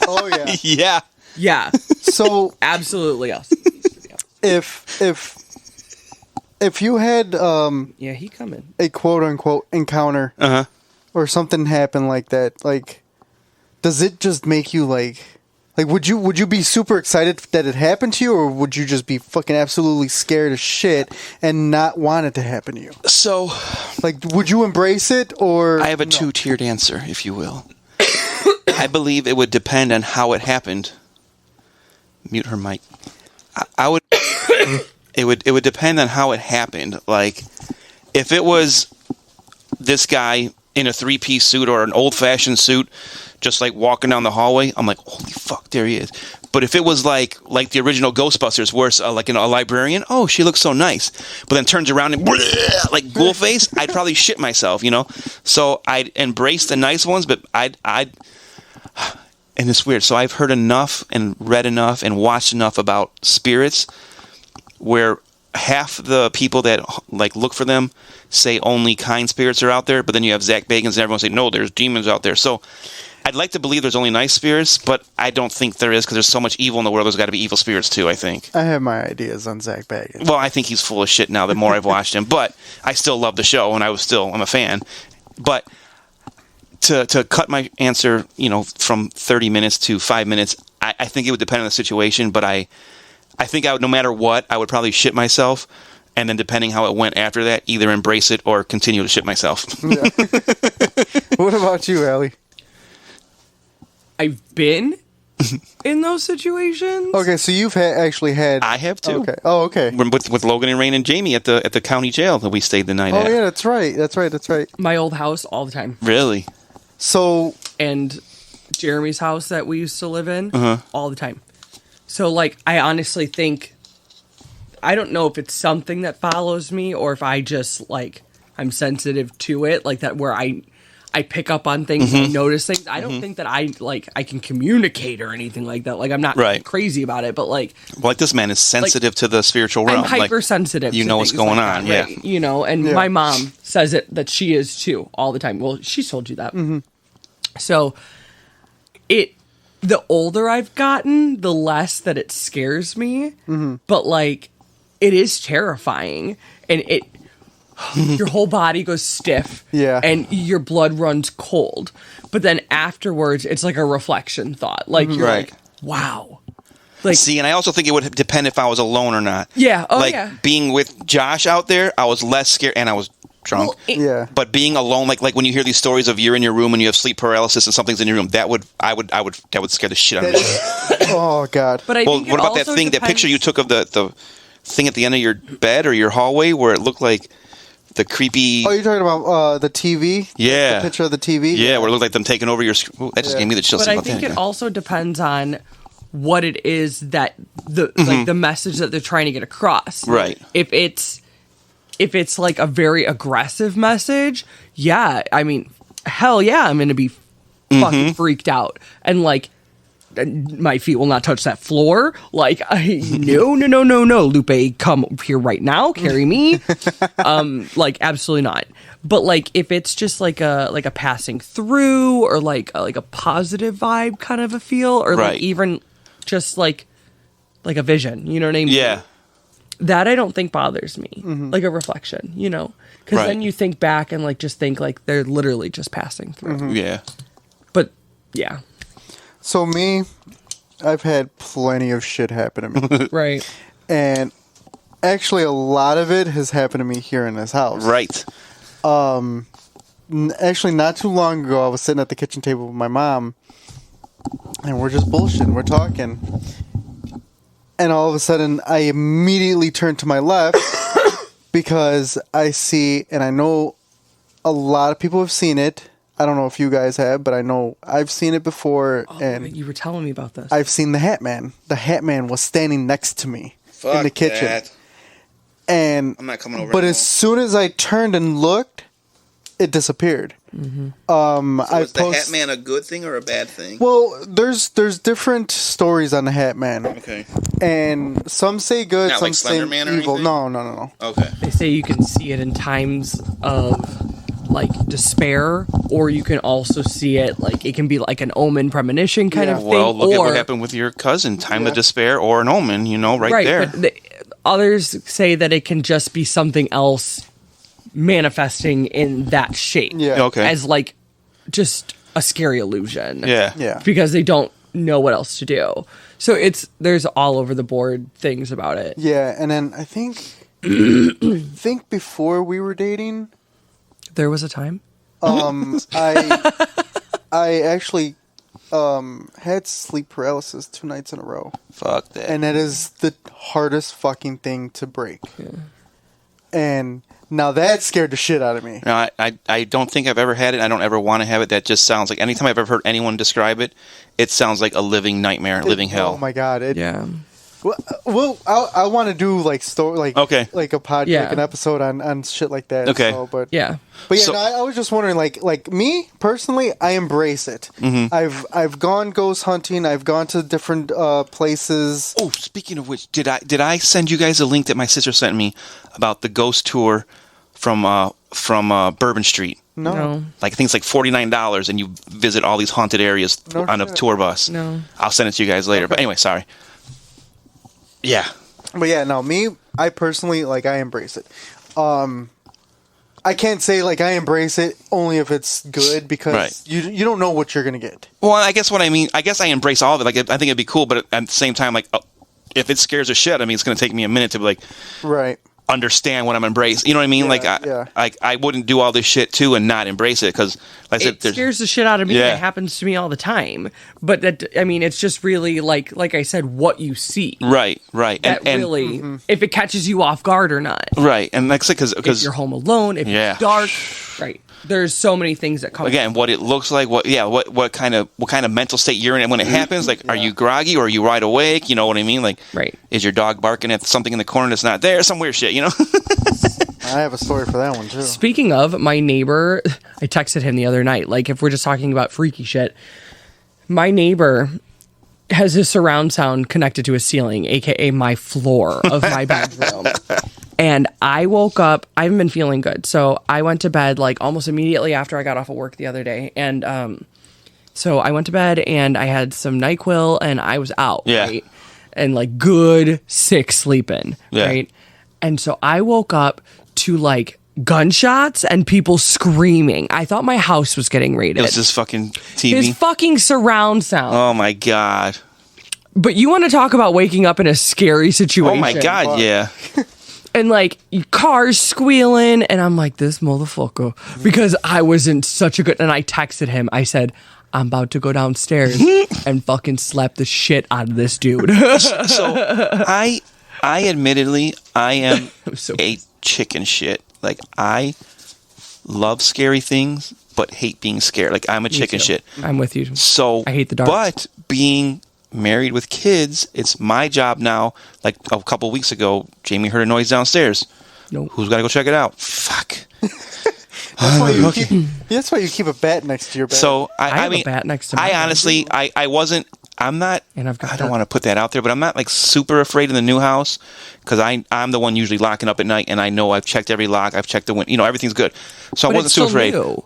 Oh yeah. Yeah. Yeah, So absolutely. Yes. if you had Yeah, he coming. a quote unquote encounter Uh-huh. or something happen like that, like, does it just make you like Like, would you be super excited that it happened to you, or would you just be fucking absolutely scared as shit and not want it to happen to you? So, like, would you embrace it, or I have a two-tiered answer, if you will. I believe it would depend on how it happened. Mute her mic. I would. It would depend on how it happened. Like, if it was this guy in a 3-piece suit or an old-fashioned suit, just like walking down the hallway, I'm like, holy fuck, there he is. But if it was like the original Ghostbusters, where it's like a librarian, oh, she looks so nice, but then turns around and like ghoul face, I'd probably shit myself, you know. So I'd embrace the nice ones, but I'd and it's weird. So I've heard enough and read enough and watched enough about spirits where half the people that like look for them say only kind spirits are out there, but then you have Zach Bagans and everyone say, no, there's demons out there. So I'd like to believe there's only nice spirits, but I don't think there is, because there's so much evil in the world. There's got to be evil spirits too, I think. I have my ideas on Zach Bagans. Well, I think he's full of shit now the more I've watched him, but I still love the show, and I'm a fan. But to cut my answer, from 30 minutes to 5 minutes, I think it would depend on the situation, but I think no matter what, I would probably shit myself, and then depending how it went after that, either embrace it or continue to shit myself. Yeah. What about you, Alli? I've been in those situations. Okay, so you've actually had... I have too. Okay. Oh, okay. With Logan and Rain and Jamie at the county jail that we stayed the night at. Oh, yeah, that's right. My old house all the time. Really? So... And Jeremy's house that we used to live in all the time. So, like, I honestly think... I don't know if it's something that follows me or if I just, like, I'm sensitive to it. Like, that where I pick up on things and notice things. I don't think that I can communicate or anything like that. Like, I'm not crazy about it, but, like... Well, like, this man is sensitive to the spiritual realm. I'm hypersensitive to know what's going on, right? yeah. And my mom says that she is, too, all the time. Well, she's told you that. Mm-hmm. So, the older I've gotten, the less that it scares me. Mm-hmm. But, like, it is terrifying. And your whole body goes stiff. Yeah. And your blood runs cold. But then afterwards, it's like a reflection thought. Like, you're like, wow. Like, see, and I also think it would depend if I was alone or not. Yeah. Oh, like, yeah. Being with Josh out there, I was less scared, and I was drunk. Yeah. But being alone, like when you hear these stories of you're in your room and you have sleep paralysis and something's in your room, that would scare the shit out of me. Oh, God. But I think what about that thing, that picture you took of the thing at the end of your bed or your hallway where it looked like the creepy... Oh, you're talking about the TV? Yeah. The picture of the TV? Yeah, where it looked like them taking over your... Ooh, that just gave me the chills. But I think it also depends on what it is that the message that they're trying to get across. Right. If it's like a very aggressive message, yeah, I mean, hell yeah, I'm going to be fucking freaked out. And like, my feet will not touch that floor. Like, no, Lupe, come here right now, carry me. Like, absolutely not. But like, if it's just like a passing through, or like a positive vibe kind of a feel, or like even just like a vision, you know what I mean? Yeah. That I don't think bothers me. Like a reflection, because then you think back and like just think like they're literally just passing through. Yeah. But yeah. So me, I've had plenty of shit happen to me. Right. And actually a lot of it has happened to me here in this house. Right. Actually, not too long ago, I was sitting at the kitchen table with my mom, and we're just bullshitting. We're talking. And all of a sudden, I immediately turn to my left because I see, and I know a lot of people have seen it. I don't know if you guys have, but I know I've seen it before. Oh, and you were telling me about this. I've seen the Hat Man. The Hat Man was standing next to me in the kitchen. That. And I'm not coming over. But as soon as I turned and looked, it disappeared. So is the Hat Man a good thing or a bad thing? Well, there's different stories on the Hat Man. Okay. And some say good, Not some like say Slender Man or evil. anything? No. Okay. They say you can see it in times of like despair, or you can also see it like it can be like an omen premonition kind of thing. Well, look at what happened with your cousin. Time of despair or an omen, right there. But others say that it can just be something else manifesting in that shape. Yeah. Okay. As like just a scary illusion. Yeah. Yeah. Because they don't know what else to do. So there's all over the board things about it. Yeah, and then I think before we were dating, There was a time. I actually had sleep paralysis 2 nights in a row. Fuck that. And that is the hardest fucking thing to break. Yeah. And now that scared the shit out of me. No, I don't think I've ever had it. I don't ever want to have it. That just sounds like, anytime I've ever heard anyone describe it, it sounds like a living nightmare, living hell. Oh my God. Yeah. Well, I want to do like Okay. like a podcast, Yeah. like an episode on shit like that. Okay. So, but Yeah. So- no, I was just wondering, like me personally, I embrace it. Mm-hmm. I've gone ghost hunting. I've gone to different places. Oh, speaking of which, did I send you guys a link that my sister sent me about the ghost tour from Bourbon Street? No. Like, I think it's like $49, and you visit all these haunted areas No on a shit. tour bus. No. I'll send it to you guys later. But anyway, sorry. Yeah. But yeah, no, me, I personally, like, I embrace it. I can't say, like, I embrace it only if it's good, because Right. you don't know what you're going to get. Well, I guess what I mean, I guess I embrace all of it. Like, I think it'd be cool, but at the same time, like, if it scares the shit, I mean, it's going to take me a minute to, like, Right. understand what I'm embracing. You know what I mean? Yeah, I wouldn't do all this shit too and not embrace it, because, like I said, It scares the shit out of me. Yeah. It happens to me all the time. But it's just really like I said, what you see. right, That and really, if it catches you off guard or not. right, and like I said, If because you're home alone, if Yeah. it's dark, right? There's so many things that come. again, what it looks like, what kind of mental state you're in, and when it happens, like, are you groggy or are you wide awake? You know what I mean? Like, Right. is your dog barking at something in the corner that's not there? Some weird shit, you know? I have a story for that one, too. Speaking of my neighbor, I texted him the other night. Like, if we're just talking about freaky shit, my neighbor has his surround sound connected to a ceiling, aka my floor of my bedroom. And I woke up, I haven't been feeling good. So I went to bed like almost immediately after I got off of work the other day. And so I went to bed and I had some NyQuil and I was out, Yeah. right? And like good sick sleeping, Yeah. right? And so I woke up to like gunshots and people screaming. I thought my house was getting raided. It was this fucking TV. His fucking surround sound. Oh my god. But you want to talk about waking up in a scary situation. Oh my god, yeah. And like cars squealing, and I'm like, this motherfucker, because I was in such a good. And I texted him. I said, I'm about to go downstairs and fucking slap the shit out of this dude. So I admittedly, I am so a chicken shit. Like, I love scary things, but hate being scared. Like, I'm a chicken too. shit. I'm with you. So I hate the dark. But being married with kids, it's my job now. Like, a couple weeks ago, Jamie heard a noise downstairs. Nope. Who's got to go check it out? Fuck. That's why you keep a bat next to your bed. So I have I mean, a bat next to my I bed. honestly, I wasn't. I'm not. And I've got I don't that- want to put that out there, but I'm not like super afraid in the new house, because I'm the one usually locking up at night, and I know I've checked every lock, I've checked the window, everything's good. So I But wasn't it's super still afraid. new.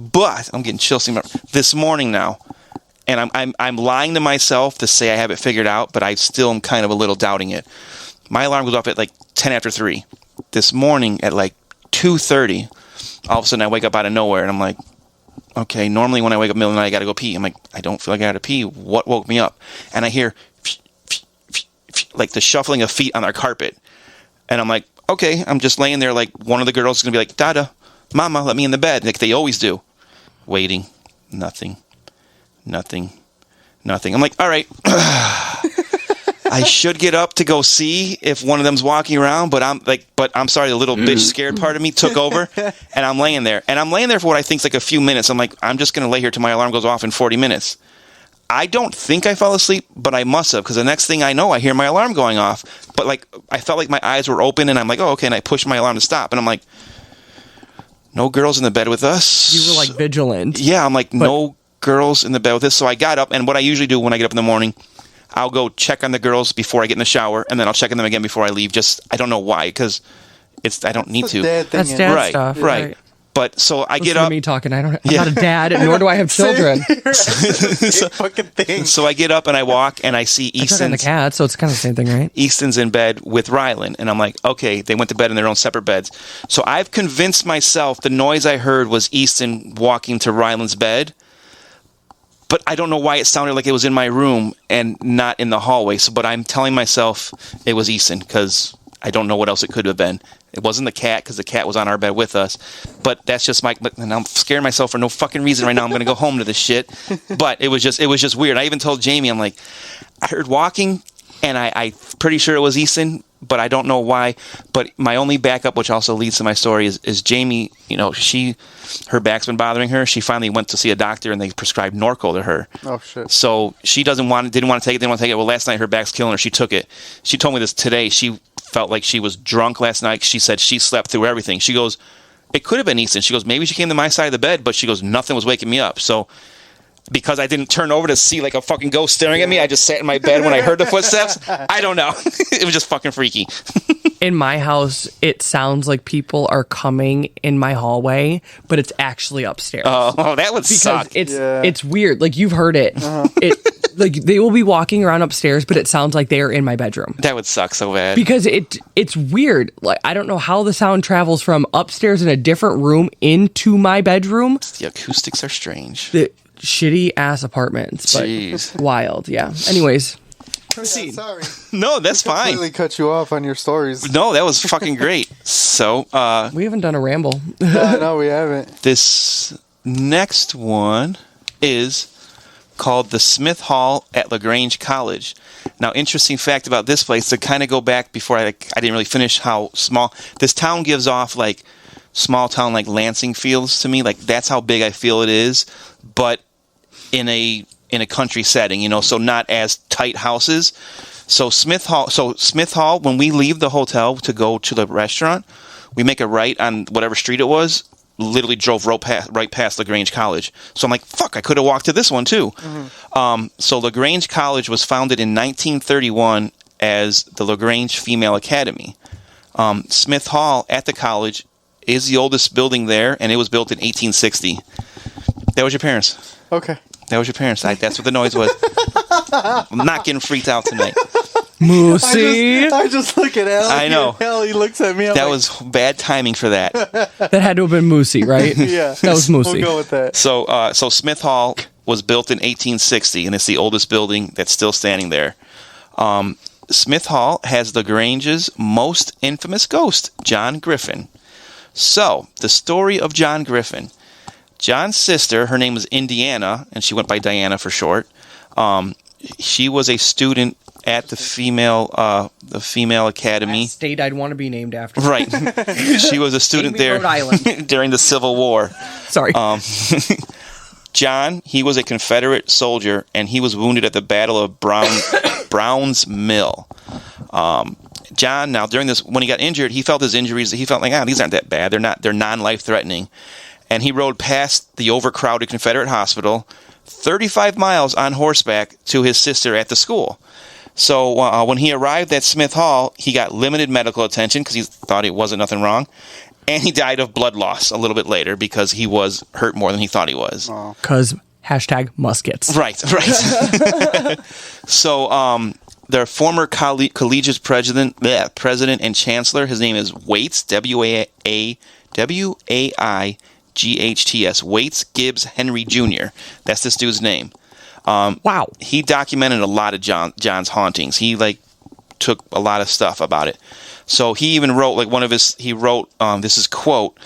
But I'm getting chills thinking about this morning now, and I'm lying to myself to say I have it figured out, but I still am kind of a little doubting it. My alarm goes off at like 10 after 3. This morning at like 2:30, all of a sudden I wake up out of nowhere, and I'm like, okay, normally when I wake up in the middle of the night, I got to go pee. I'm like, I don't feel like I got to pee. What woke me up? And I hear like the shuffling of feet on our carpet. And I'm like, okay, I'm just laying there, like one of the girls is going to be like, Dada, Mama, let me in the bed, like they always do. Waiting. Nothing. I'm like, all right. I should get up to go see if one of them's walking around, but I'm sorry, the little bitch scared part of me took over, and I'm laying there. And I'm laying there for what I think is like a few minutes. I'm like, I'm just going to lay here till my alarm goes off in 40 minutes. I don't think I fell asleep, but I must have, because the next thing I know, I hear my alarm going off. But like, I felt like my eyes were open, and I'm like, oh, okay, and I pushed my alarm to stop, and I'm like, no girls in the bed with us. You were like vigilant. Yeah, I'm like, no girls in the bed with us. So I got up, and what I usually do when I get up in the morning, I'll go check on the girls before I get in the shower, and then I'll check on them again before I leave. Just, I don't know why, because I don't need to. That's dad Right, stuff. right. But so I Listen get to up. me talking. I'm not a dad, nor do I have children. fucking thing. So I get up and I walk, and I see I took on the Easton's. cat, so it's kind of the same thing, right? Easton's in bed with Rylan, and I'm like, okay, they went to bed in their own separate beds. So I've convinced myself the noise I heard was Easton walking to Rylan's bed, but I don't know why it sounded like it was in my room and not in the hallway. So, but I'm telling myself it was Eason because I don't know what else it could have been. It wasn't the cat because the cat was on our bed with us. But that's just and I'm scaring myself for no fucking reason right now. I'm going to go home to this shit. But it was just weird. I even told Jamie, I'm like, I heard walking, and I'm pretty sure it was Eason, but I don't know why. But my only backup, which also leads to my story, is Jamie. You know, her back's been bothering her. She finally went to see a doctor, and they prescribed Norco to her. Oh shit! So she didn't want to take it. Well, last night her back's killing her. She took it. She told me this today. She felt like she was drunk last night. She said she slept through everything. She goes, it could have been Easton. She goes, maybe she came to my side of the bed, but she goes, nothing was waking me up. So because I didn't turn over to see like a fucking ghost staring at me, I just sat in my bed when I heard the footsteps. I don't know. It was just fucking freaky. In my house, it sounds like people are coming in my hallway, but it's actually upstairs. Oh, that would suck. It's weird. Like, you've heard it. Like, they will be walking around upstairs, but it sounds like they're in my bedroom. That would suck so bad. Because it's weird. Like, I don't know how the sound travels from upstairs in a different room into my bedroom. The acoustics are strange. The shitty ass apartments. But Jeez. Wild, yeah. Anyways, proceed. Yeah, sorry. No, that's I fine. completely cut you off on your stories. No, that was fucking great. So, We haven't done a ramble. No, we haven't. this next one is called the Smith Hall at LaGrange College. Now, interesting fact about this place, to kind of go back before I didn't really finish how small this town gives off, like small town like Lansing feels to me. Like, that's how big I feel it is, but in a country setting, you know, so not as tight houses. So Smith Hall, when we leave the hotel to go to the restaurant, we make a right on whatever street it was. Literally drove right past LaGrange College. So I'm like, fuck, I could have walked to this one too. Mm-hmm. So LaGrange College was founded in 1931 as the LaGrange Female Academy. Smith Hall at the college is the oldest building there, and it was built in 1860. That was your parents. Okay. That was your parents. That's what the noise was. I'm not getting freaked out tonight. Moosey. I just look at Alli. I know. Alli looks at me. I'm That like, was bad timing for that. That had to have been Moosey, right? Yeah. That was Moosey. We'll go with that. So Smith Hall was built in 1860, and it's the oldest building that's still standing there. Smith Hall has LaGrange's most infamous ghost, John Griffin. So, the story of John Griffin. John's sister, her name was Indiana, and she went by Diana for short. She was a student at the female academy. That state I'd want to be named after. Right. She was a student there Rhode Island. during the Civil War. Sorry. John, he was a Confederate soldier, and he was wounded at the Battle of Brown's Mill. John, now during this, when he got injured, he felt his injuries. He felt like, these aren't that bad. They're non-life threatening. And he rode past the overcrowded Confederate hospital, 35 miles on horseback to his sister at the school. So when he arrived at Smith Hall, he got limited medical attention because he thought it wasn't nothing wrong. And he died of blood loss a little bit later because he was hurt more than he thought he was. Because #muskets. Right. So their former collegiate president and chancellor, his name is Waits, Waights, Waits Gibbs Henry Jr. That's this dude's name. Wow. He documented a lot of John's hauntings. He took a lot of stuff about it. So he even wrote this is quote,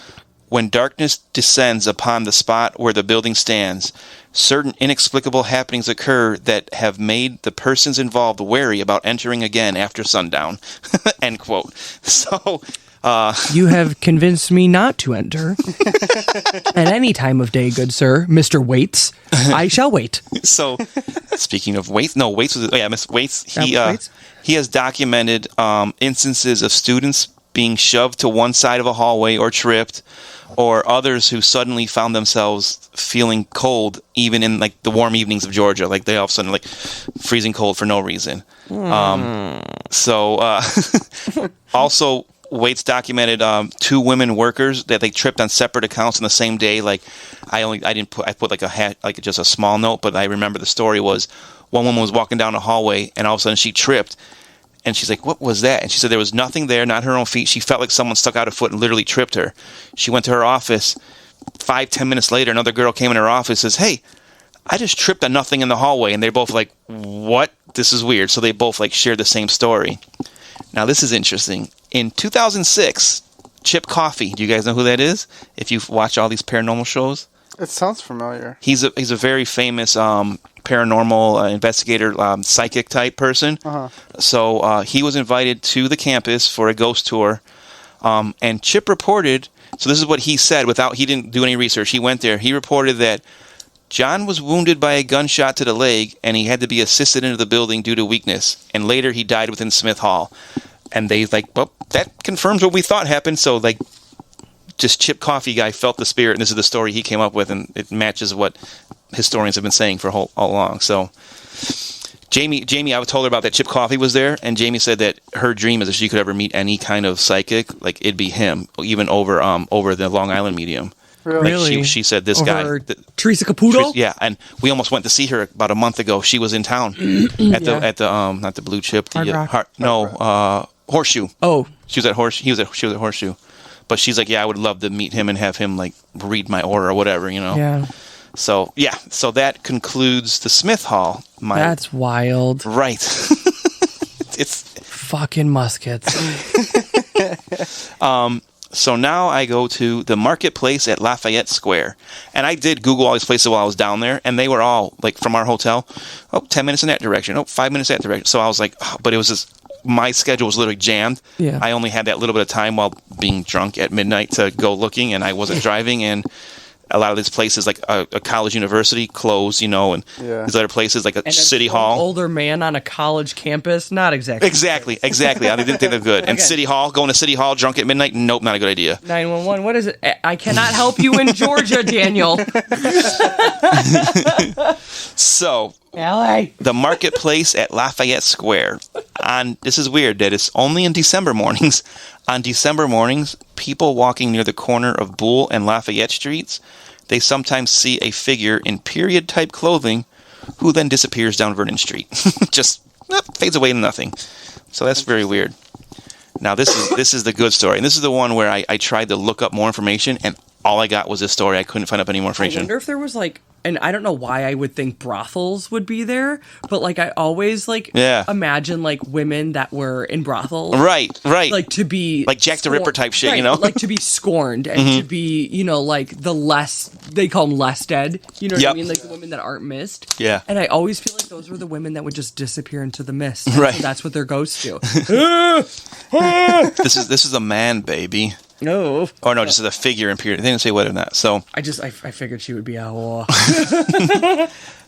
"When darkness descends upon the spot where the building stands, certain inexplicable happenings occur that have made the persons involved wary about entering again after sundown." End quote. So you have convinced me not to enter. At any time of day, good sir, Mr. Waits. I shall wait. So, speaking of Waits, Miss Waits. Waits? He has documented instances of students being shoved to one side of a hallway or tripped, or others who suddenly found themselves feeling cold, even in the warm evenings of Georgia. Like they all of a sudden freezing cold for no reason. Also, Waits documented 2 women workers that they tripped on separate accounts on the same day. I put just a small note, but I remember the story was one woman was walking down the hallway and all of a sudden she tripped, and she's like, "What was that?" And she said there was nothing there, not her own feet. She felt like someone stuck out a foot and literally tripped her. She went to her office. 5-10 minutes later, another girl came in her office and says, "Hey, I just tripped on nothing in the hallway. And they're both like, what? This is weird. So they both like shared the same story. Now, this is interesting. In 2006, Chip Coffey, do you guys know who that is? If you've watched all these paranormal shows? It sounds familiar. He's a very famous paranormal investigator, psychic type person. Uh-huh. So he was invited to the campus for a ghost tour. And Chip reported, so this is what he said he didn't do any research. He went there. He reported that John was wounded by a gunshot to the leg, and he had to be assisted into the building due to weakness. And later he died within Smith Hall. And they well, that confirms what we thought happened. So just Chip Coffey guy felt the spirit, and this is the story he came up with, and it matches what historians have been saying for all along. So Jamie, I told her about that Chip Coffey was there, and Jamie said that her dream is if she could ever meet any kind of psychic, like it'd be him, even over the Long Island medium. Really? Like she said this Over guy, Teresa Caputo. yeah, and we almost went to see her about a month ago. She was in town at the not the Blue Chip, the Horseshoe. Oh, she was at Horseshoe, but she's like, yeah, I would love to meet him and have him like read my aura or whatever, yeah. So that concludes the Smith Hall. That's wild. Right. It's fucking muskets. So now I go to the marketplace at Lafayette Square. And I did Google all these places while I was down there, and they were all, like, from our hotel, 10 minutes in that direction, 5 minutes that direction. So I was like, but it was just, my schedule was literally jammed. Yeah. I only had that little bit of time while being drunk at midnight to go looking, and I wasn't driving, and a lot of these places, like a college university, closed, and these other places, like a city hall. Older man on a college campus, not exactly. Exactly. I didn't think they were good. And City Hall, going to City Hall drunk at midnight, nope, not a good idea. 911, what is it? I cannot help you in Georgia, Daniel. So, Alli. the marketplace at Lafayette Square. This is weird that it's only in December mornings. On December mornings, people walking near the corner of Buell and Lafayette Streets, they sometimes see a figure in period-type clothing who then disappears down Vernon Street. Just fades away into nothing. So that's very weird. Now, this is the good story. And this is the one where I tried to look up more information, and all I got was this story. I couldn't find up any more information. I wonder if there was and I don't know why I would think brothels would be there, but I always imagine women that were in brothels. Right. To be like Jack the Ripper type shit, right, like to be scorned and to be, the less, they call them less dead. You know what I mean? Like the women that aren't missed. Yeah. And I always feel like those were the women that would just disappear into the mist. Right. So that's what their ghosts do. This is a man, baby. No. Or no, just a figure in period. They didn't say whether or not. So I figured she would be a whore.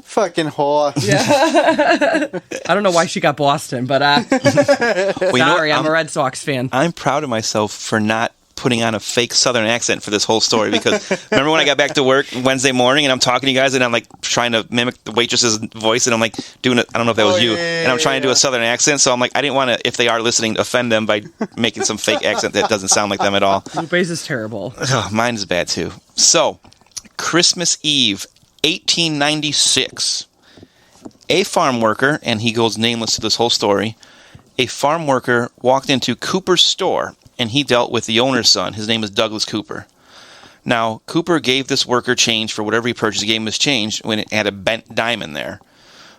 Fucking whore. Yeah. I don't know why she got Boston, but sorry, I'm a Red Sox fan. I'm proud of myself for not putting on a fake Southern accent for this whole story, because remember when I got back to work Wednesday morning and I'm talking to you guys and I'm like trying to mimic the waitress's voice and I'm like doing it, I don't know if that was you, and I'm trying to do a Southern accent, so I'm like, I didn't want to, if they are listening, offend them by making some fake accent that doesn't sound like them at all. Lupe's is terrible. Mine is bad too. So, Christmas Eve, 1896. A farm worker, and he goes nameless to this whole story, a farm worker walked into Cooper's store, and he dealt with the owner's son. His name is Douglas Cooper. Now, Cooper gave this worker change for whatever he purchased. He gave him his change when it had a bent dime in there.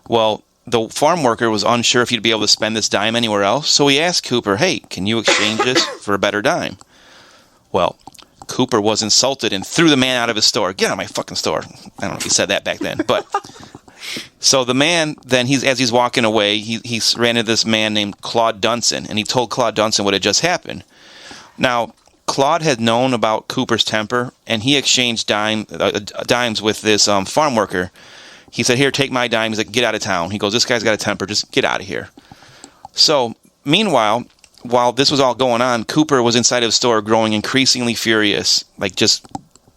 Well, the farm worker was unsure if he'd be able to spend this dime anywhere else, so he asked Cooper, hey, can you exchange this for a better dime? Well, Cooper was insulted and threw the man out of his store. Get out of my fucking store. I don't know if he said that back then, but... So the man, then, as he's walking away, he ran into this man named Claude Dunson, and he told Claude Dunson what had just happened. Now, Claude had known about Cooper's temper, and he exchanged dimes with this farm worker. He said, here, take my dime. He's like, get out of town. He goes, this guy's got a temper. Just get out of here. So, meanwhile, while this was all going on, Cooper was inside of the store growing increasingly furious, like just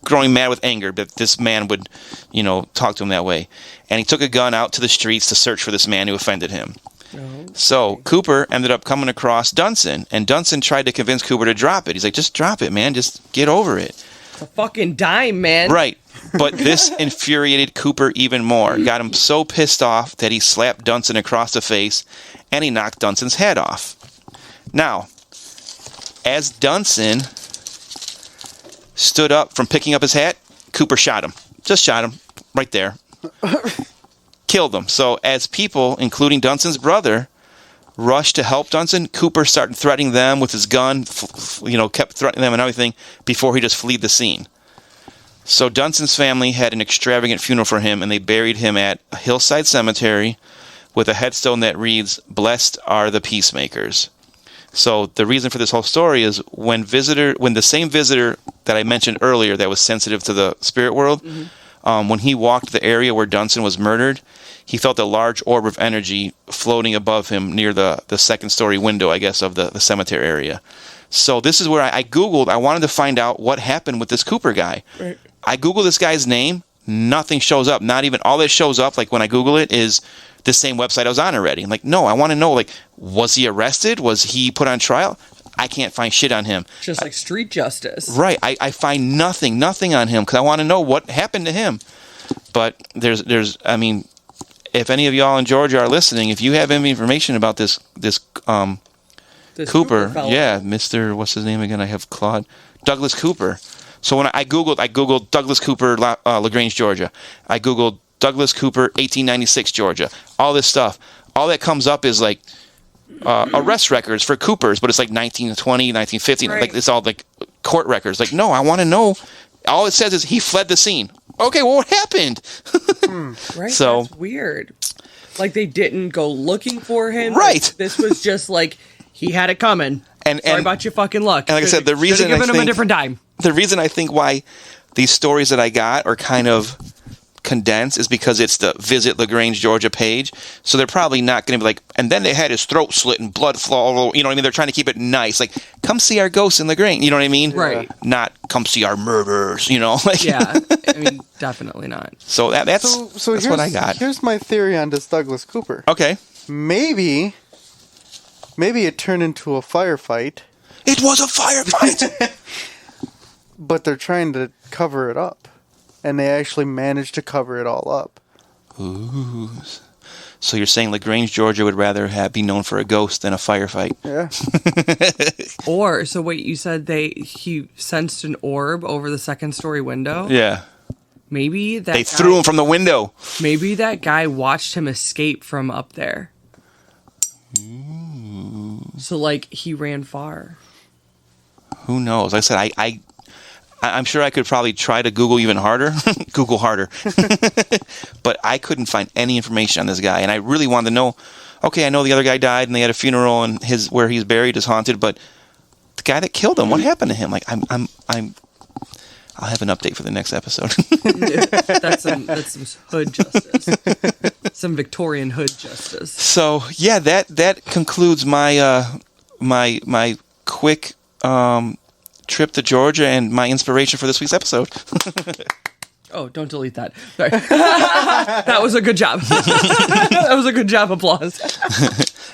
growing mad with anger that this man would, talk to him that way. And he took a gun out to the streets to search for this man who offended him. Oh. So Cooper ended up coming across Dunson, and Dunson tried to convince Cooper to drop it. He's like, just drop it, man. Just get over it. It's a fucking dime, man. Right. But this infuriated Cooper even more. Got him so pissed off that he slapped Dunson across the face, and he knocked Dunson's head off. Now, as Dunson stood up from picking up his hat, Cooper shot him. Just shot him right there. Killed him. So as people, including Dunson's brother, rushed to help Dunson, Cooper started threatening them with his gun, kept threatening them and everything before he just fled the scene. So Dunson's family had an extravagant funeral for him, and they buried him at a hillside cemetery with a headstone that reads, "Blessed are the peacemakers." So the reason for this whole story is when the same visitor that I mentioned earlier that was sensitive to the spirit world, when he walked the area where Dunson was murdered, he felt a large orb of energy floating above him near the second story window, I guess, of the cemetery area. So this is where I Googled. I wanted to find out what happened with this Cooper guy. Right. I Googled this guy's name. Nothing shows up. Not even all that shows up, like when I Google it, is the same website I was on already. I'm like, no, I want to know, like, was he arrested? Was he put on trial? I can't find shit on him. Just like street justice. Right. I find nothing on him because I want to know what happened to him. But there's, I mean, if any of y'all in Georgia are listening, if you have any information about this Cooper, yeah, Mr. What's his name again? I have Claude Douglas Cooper. So when I googled Douglas Cooper, LaGrange, Georgia. I googled Douglas Cooper, 1896, Georgia. All this stuff. All that comes up is like arrest records for Coopers, but it's like 1920, 1950. Right. Like it's all like court records. Like, no, I want to know. All it says is he fled the scene. Okay, well, what happened? Right. So that's weird. Like they didn't go looking for him. Right. Like, this was just like he had it coming. Sorry about your fucking luck. And like I said, the reason given him a different dime. The reason I think why these stories that I got are kind of condensed is because it's the Visit LaGrange, Georgia page. So they're probably not going to be like, and then they had his throat slit and blood flow. You know what I mean? They're trying to keep it nice. Like, come see our ghosts in LaGrange. You know what I mean? Right. Not come see our murders, you know? Like, yeah. I mean, definitely not. So that's what I got. Here's my theory on this Douglas Cooper. Okay. Maybe it turned into a firefight. It was a firefight! But they're trying to cover it up. And they actually managed to cover it all up. Ooh. So you're saying LaGrange, Georgia would rather be known for a ghost than a firefight? Yeah. So wait, you said he sensed an orb over the second story window? Yeah. Maybe they threw him from the window. Maybe that guy watched him escape from up there. Ooh. So like he ran far. Who knows? Like I said, I'm sure I could probably try to Google even harder. Google harder. But I couldn't find any information on this guy. And I really wanted to know, okay, I know the other guy died and they had a funeral and where he's buried is haunted, but the guy that killed him, what happened to him? Like I'll have an update for the next episode. That's some hood justice. Some Victorian hood justice. So yeah, that concludes my my quick trip to Georgia and my inspiration for this week's episode. Oh, don't delete that. Sorry. That was a good job. That was a good job. Applause.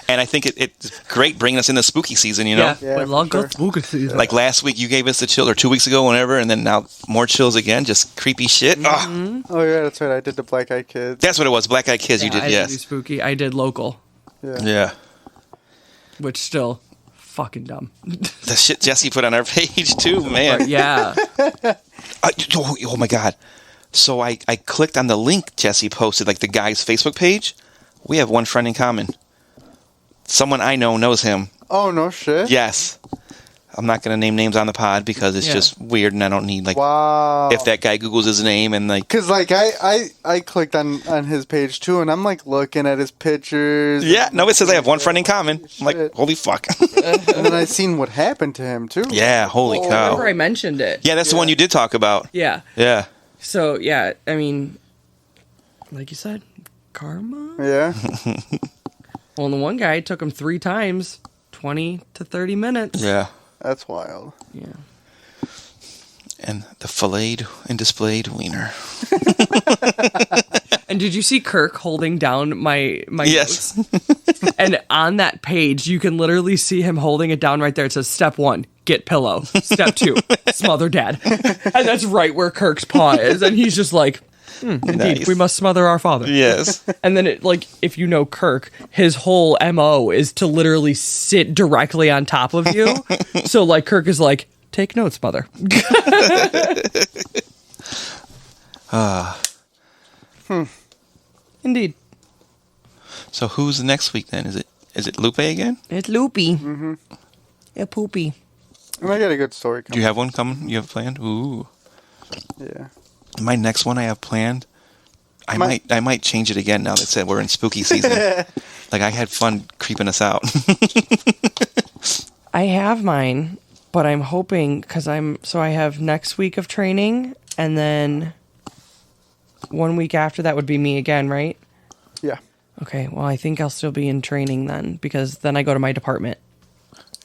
And I think it's great bringing us in the spooky season, you know? Yeah, we love the spooky season. Like last week you gave us the chill, or 2 weeks ago, whenever, and then now more chills again, just creepy shit. Mm-hmm. Oh yeah, that's right. I did the Black Eyed Kids. That's what it was, Black Eyed Kids, you did, I yes. didn't do spooky. I did local. Yeah. Which still fucking dumb. The shit Jesse put on our page too, man. But yeah. Oh my God. So I clicked on the link Jesse posted, like the guy's Facebook page. We have one friend in common. Someone I know knows him. Oh, no shit? Yes. I'm not going to name names on the pod because it's just weird and I don't need, like, wow. If that guy Googles his name and, like... Because, like, I clicked on his page, too, and I'm, like, looking at his pictures. Yeah, no, it says I have one friend in common. I'm like, holy fuck. And then I seen what happened to him, too. Yeah, holy cow. I remember I mentioned it. Yeah, that's the one you did talk about. Yeah. Yeah. So, yeah, I mean, like you said, karma? Yeah. Well, the one guy, it took him 3 times, 20 to 30 minutes. Yeah. That's wild. Yeah. And the filleted and displayed wiener. And did you see Kirk holding down my yes. notes? And on that page, you can literally see him holding it down right there. It says, step 1, get pillow. Step 2, smother dad. And that's right where Kirk's paw is. And he's just like, indeed, nice. We must smother our father. Yes. And then, if you know Kirk, his whole MO is to literally sit directly on top of you. So, Kirk is like, take notes, mother. Indeed. So who's the next week then? Is it Lupe again? It's Lupe. Mm-hmm. Yeah, poopy. And I got a good story coming. Do you have one coming? You have planned? Ooh. Yeah. My next one I have planned. I might change it again now that said we're in spooky season. Like I had fun creeping us out. I have mine, but I'm hoping because I have next week of training, and then 1 week after that would be me again, right? Yeah. Okay. Well, I think I'll still be in training then, because then I go to my department.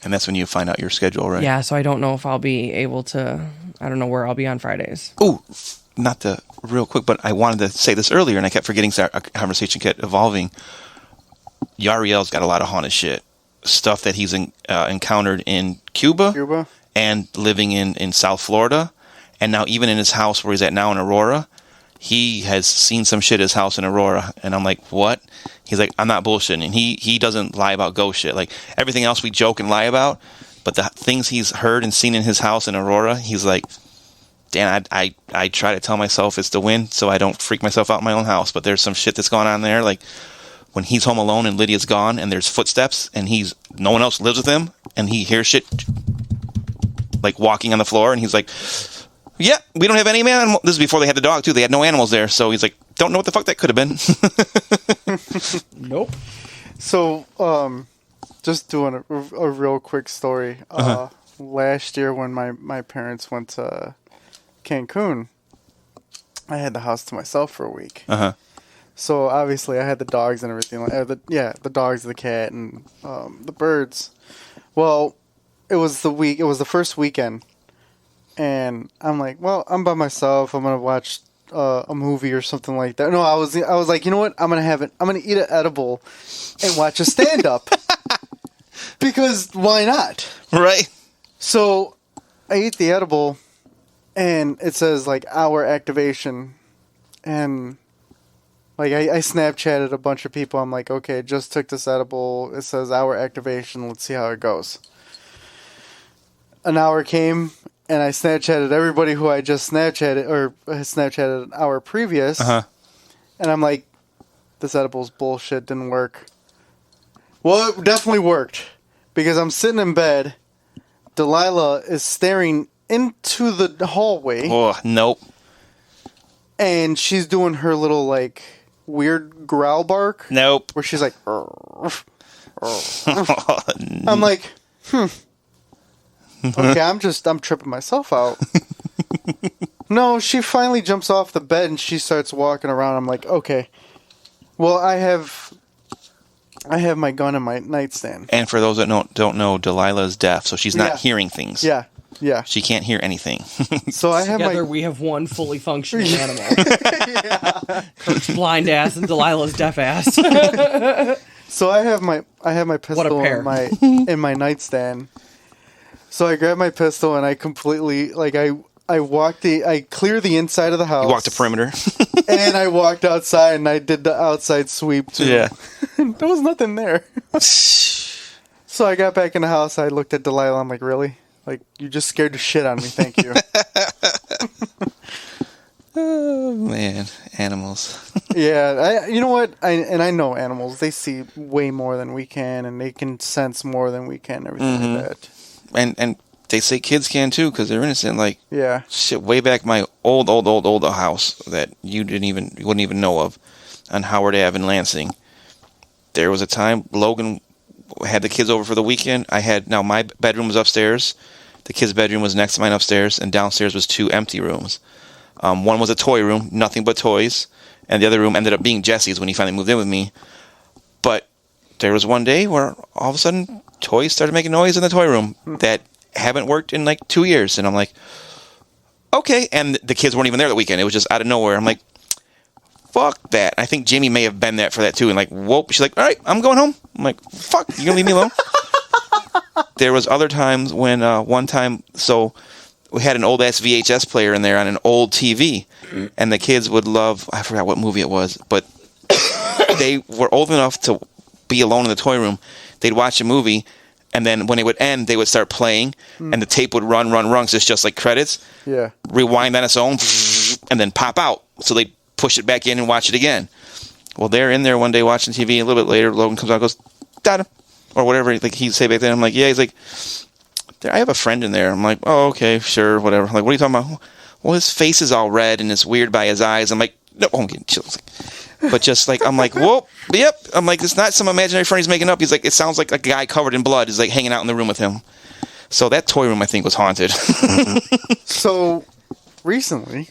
And that's when you find out your schedule, right? Yeah. So I don't know if I'll be able to. I don't know where I'll be on Fridays. Ooh. Not to real quick, but I wanted to say this earlier, and I kept forgetting, so our conversation kept evolving. Yariel's got a lot of haunted shit. Stuff that he's encountered in Cuba and living in South Florida. And now even in his house where he's at now in Aurora, he has seen some shit at his house in Aurora. And I'm like, what? He's like, I'm not bullshitting. And he doesn't lie about ghost shit. Like, everything else we joke and lie about, but the things he's heard and seen in his house in Aurora, he's like, Dan, I try to tell myself it's the wind so I don't freak myself out in my own house. But there's some shit that's going on there. Like when he's home alone and Lydia's gone and there's footsteps and no one else lives with him and he hears shit like walking on the floor and he's like, yeah, we don't have any animals. This is before they had the dog too. They had no animals there. So he's like, don't know what the fuck that could have been. Nope. So, just doing a real quick story. Last year when my parents went to Cancun, I had the house to myself for a week. So obviously I had the dogs and everything. The dogs, the cat, and the birds. Well, it was the first weekend, and I'm like, well, I'm by myself. I'm gonna watch a movie or something like that. No, I was like, you know what? I'm gonna eat an edible and watch a stand up because why not? Right. So I eat the edible. And it says, like, hour activation. And, like, I Snapchatted a bunch of people. I'm like, okay, just took this edible. It says hour activation. Let's see how it goes. An hour came, and I Snapchatted everybody who I just Snapchatted, or had Snapchatted an hour previous. And I'm like, this edible's bullshit. Didn't work. Well, it definitely worked. Because I'm sitting in bed. Delilah is staring into the hallway. Oh, nope. And she's doing her little, like, weird growl bark. Nope. Where she's like, "Arr, arr." I'm like, okay, I'm tripping myself out. No, she finally jumps off the bed and she starts walking around. I'm like, okay. Well, I have my gun in my nightstand. And for those that don't know, Delilah's deaf, so she's not hearing things. Yeah. Yeah. She can't hear anything. So I have Together we have one fully functioning animal. Kurt's blind ass and Delilah's deaf ass. So I have my pistol in my nightstand. So I grab my pistol and I completely I clear the inside of the house. You walked the perimeter. And I walked outside and I did the outside sweep too. Yeah. There was nothing there. So I got back in the house, I looked at Delilah, I'm like, really? Like, you just scared the shit out of me, thank you. Oh, man. Animals. Yeah, you know what? I know animals. They see way more than we can, and they can sense more than we can, everything like that. And they say kids can, too, because they're innocent. Like, yeah. Shit, way back my old house that you wouldn't even know of on Howard Ave in Lansing. There was a time Logan had the kids over for the weekend. Now my bedroom was upstairs. The kids' bedroom was next to mine upstairs, and downstairs was 2 empty rooms. One was a toy room, nothing but toys, and the other room ended up being Jesse's when he finally moved in with me. But there was one day where all of a sudden toys started making noise in the toy room that haven't worked in like 2 years, and I'm like, okay. And the kids weren't even there that weekend. It was just out of nowhere. I'm like, fuck that. I think Jamie may have been that for that too. And like, whoop. She's like, all right, I'm going home. I'm like, fuck, you gonna leave me alone? There was other times when one time, so we had an old ass VHS player in there on an old TV, and the kids would love, I forgot what movie it was, but they were old enough to be alone in the toy room. They'd watch a movie, and then when it would end, they would start playing, and the tape would run, so it's just like credits. Yeah. Rewind on its own, and then pop out. So they'd push it back in and watch it again. Well, they're in there one day watching TV. A little bit later, Logan comes out and goes, Dada, or whatever like he'd say back then. I'm like, yeah. He's like, I have a friend in there. I'm like, oh, okay, sure, whatever. I'm like, what are you talking about? Well, his face is all red and it's weird by his eyes. I'm like, no, I'm getting chills. But just like, I'm like, whoa, yep. I'm like, it's not some imaginary friend he's making up. He's like, it sounds like a guy covered in blood is like hanging out in the room with him. So that toy room, I think, was haunted. So, recently,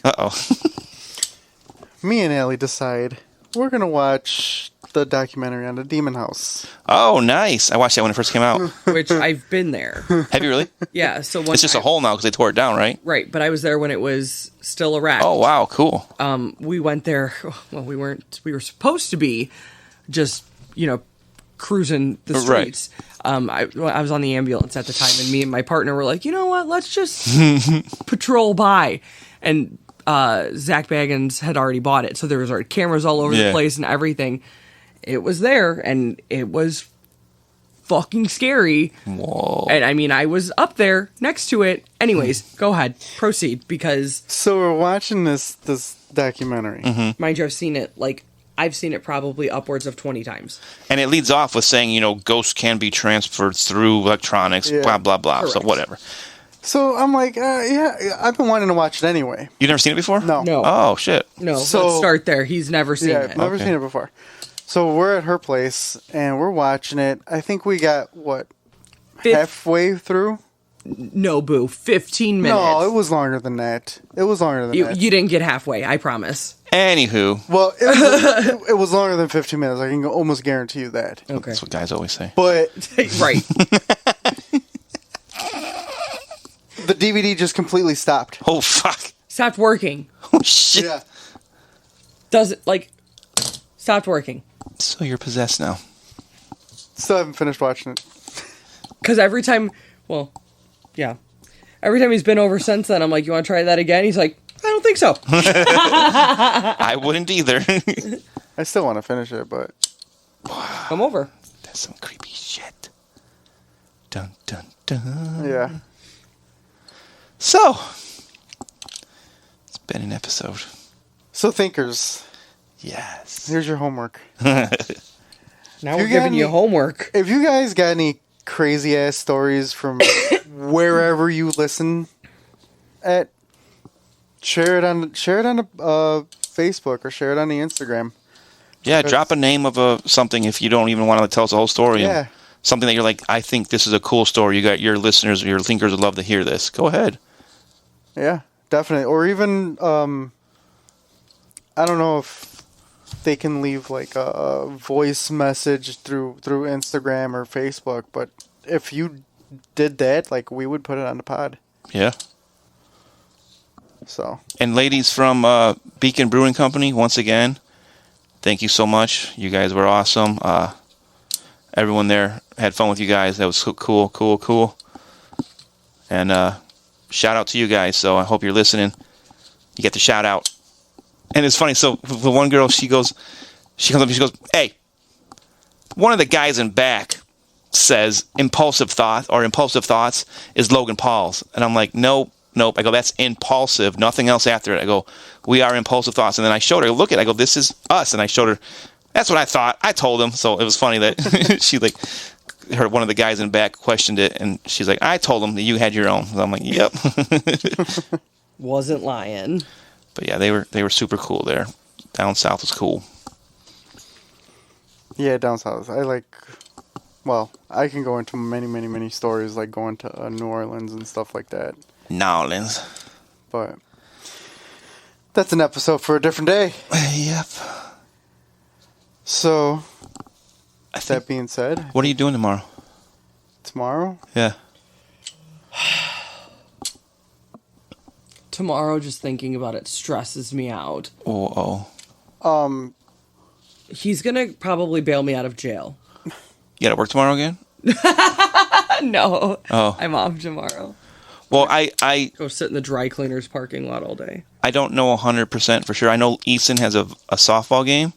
me and Alli decide we're going to watch the documentary on the Demon House. Oh, nice. I watched that when it first came out. Which I've been there. Have you really? Yeah. So it's just a hole now because they tore it down, right? Right, but I was there when it was still a wreck. Oh, wow, cool. We went there. Well, we weren't. We were supposed to be just, cruising the streets. Right. I was on the ambulance at the time, and me and my partner were like, you know what? Let's just patrol by. And Zach Baggins had already bought it, so there was already cameras all over the place and everything. It was there, and it was fucking scary. Whoa. And I mean, I was up there next to it. Anyways, go ahead. Proceed, because... So we're watching this documentary. Mm-hmm. Mind you, I've seen it probably upwards of 20 times. And it leads off with saying, ghosts can be transferred through electronics, blah, blah, blah. Correct. So whatever. So I'm like, I've been wanting to watch it anyway. You've never seen it before? No. Oh, shit. No, So- let's start there. He's never seen Yeah, it. I've never Okay. seen it before. So we're at her place, and we're watching it. I think we got, halfway through? No, boo. 15 minutes. No, it was longer than that. You didn't get halfway, I promise. Anywho. Well, it was longer than 15 minutes. I can almost guarantee you that. Okay. That's what guys always say. But Right. the DVD just completely stopped. Oh, fuck. Stopped working. Oh, shit. Yeah. Stopped working. So you're possessed now. Still haven't finished watching it. Because every time he's been over since then, I'm like, you want to try that again? He's like, I don't think so. I wouldn't either. I still want to finish it, but... Come over. That's some creepy shit. Dun, dun, dun. Yeah. So, it's been an episode. So, thinkers, Yes. here's your homework. Now we're giving you homework. If you guys got any crazy-ass stories from wherever you listen at, share it on Facebook or share it on the Instagram. Yeah, drop a name of something if you don't even want to tell us the whole story. Yeah. Something that you're like, I think this is a cool story. You got your listeners, your thinkers would love to hear this. Go ahead. Yeah, definitely. Or even, I don't know if they can leave like a voice message through Instagram or Facebook, but if you did that, like, we would put it on the pod. Yeah. So. And ladies from Beacon Brewing Company, once again, thank you so much. You guys were awesome. Everyone there had fun with you guys. That was so cool. And shout out to you guys. So I hope you're listening. You get the shout out. And it's funny. So the one girl, she comes up and she goes, hey, one of the guys in back says impulsive thoughts is Logan Paul's. And I'm like, nope. I go, that's impulsive. Nothing else after it. I go, we are impulsive thoughts. And then I showed her, look at it. I go, this is us. And I showed her, that's what I thought. I told him. So it was funny that she heard one of the guys in back questioned it. And she's like, I told him that you had your own. So I'm like, yep. Wasn't lying. But yeah, they were super cool there. Down south was cool. Yeah, down south. I can go into many stories, like going to New Orleans and stuff like that. New Orleans. But that's an episode for a different day. Yep. So, that being said, What are you doing tomorrow? Yeah. Tomorrow, just thinking about it stresses me out. Oh. He's gonna probably bail me out of jail. You got to work tomorrow again? No. Oh. I'm off tomorrow. Well, I Go sit in the dry cleaners parking lot all day. I don't know 100% for sure. I know Easton has a softball game,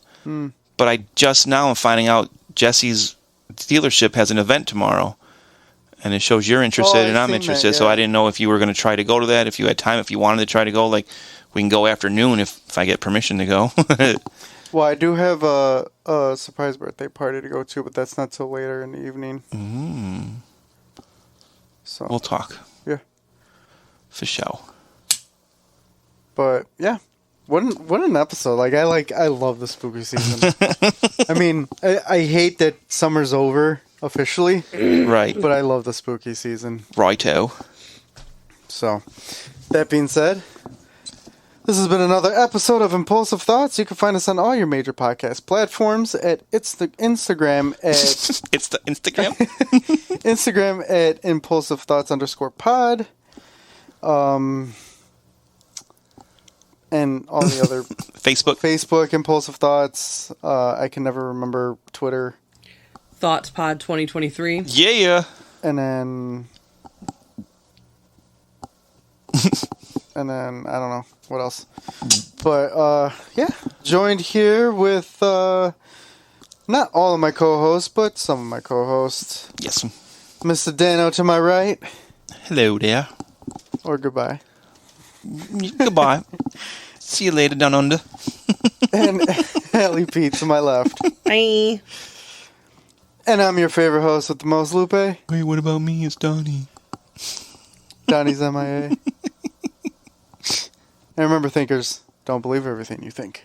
but I just now am finding out Jesse's dealership has an event tomorrow, and it shows you're interested and I'm interested. So I didn't know if you were going to try to go to that, if you had time, if you wanted to try to go. Like, We can go afternoon if I get permission to go. Well, I do have a surprise birthday party to go to, but that's not till later in the evening. So We'll talk. Yeah. For sure. But yeah, what an episode! I love the spooky season. I mean, I hate that summer's over officially, Right. but I love the spooky season. Righto. So, that being said, this has been another episode of Impulsive Thoughts. You can find us on all your major podcast platforms at Instagram at It's the Instagram. Instagram at Impulsive Thoughts _pod. And all the other Facebook, Impulsive Thoughts. I can never remember Twitter. Thoughts Pod 2023. Yeah. And then I don't know what else. But yeah, joined here with not all of my co-hosts, but some of my co-hosts. Yes. Mr. Dano to my right. Hello there. Or goodbye. Goodbye. See you later down under. And Alli Pete to my left. Bye. And I'm your favorite host with the most, Lupe. Wait, what about me? It's Donnie. Donnie's MIA. And remember, thinkers, don't believe everything you think.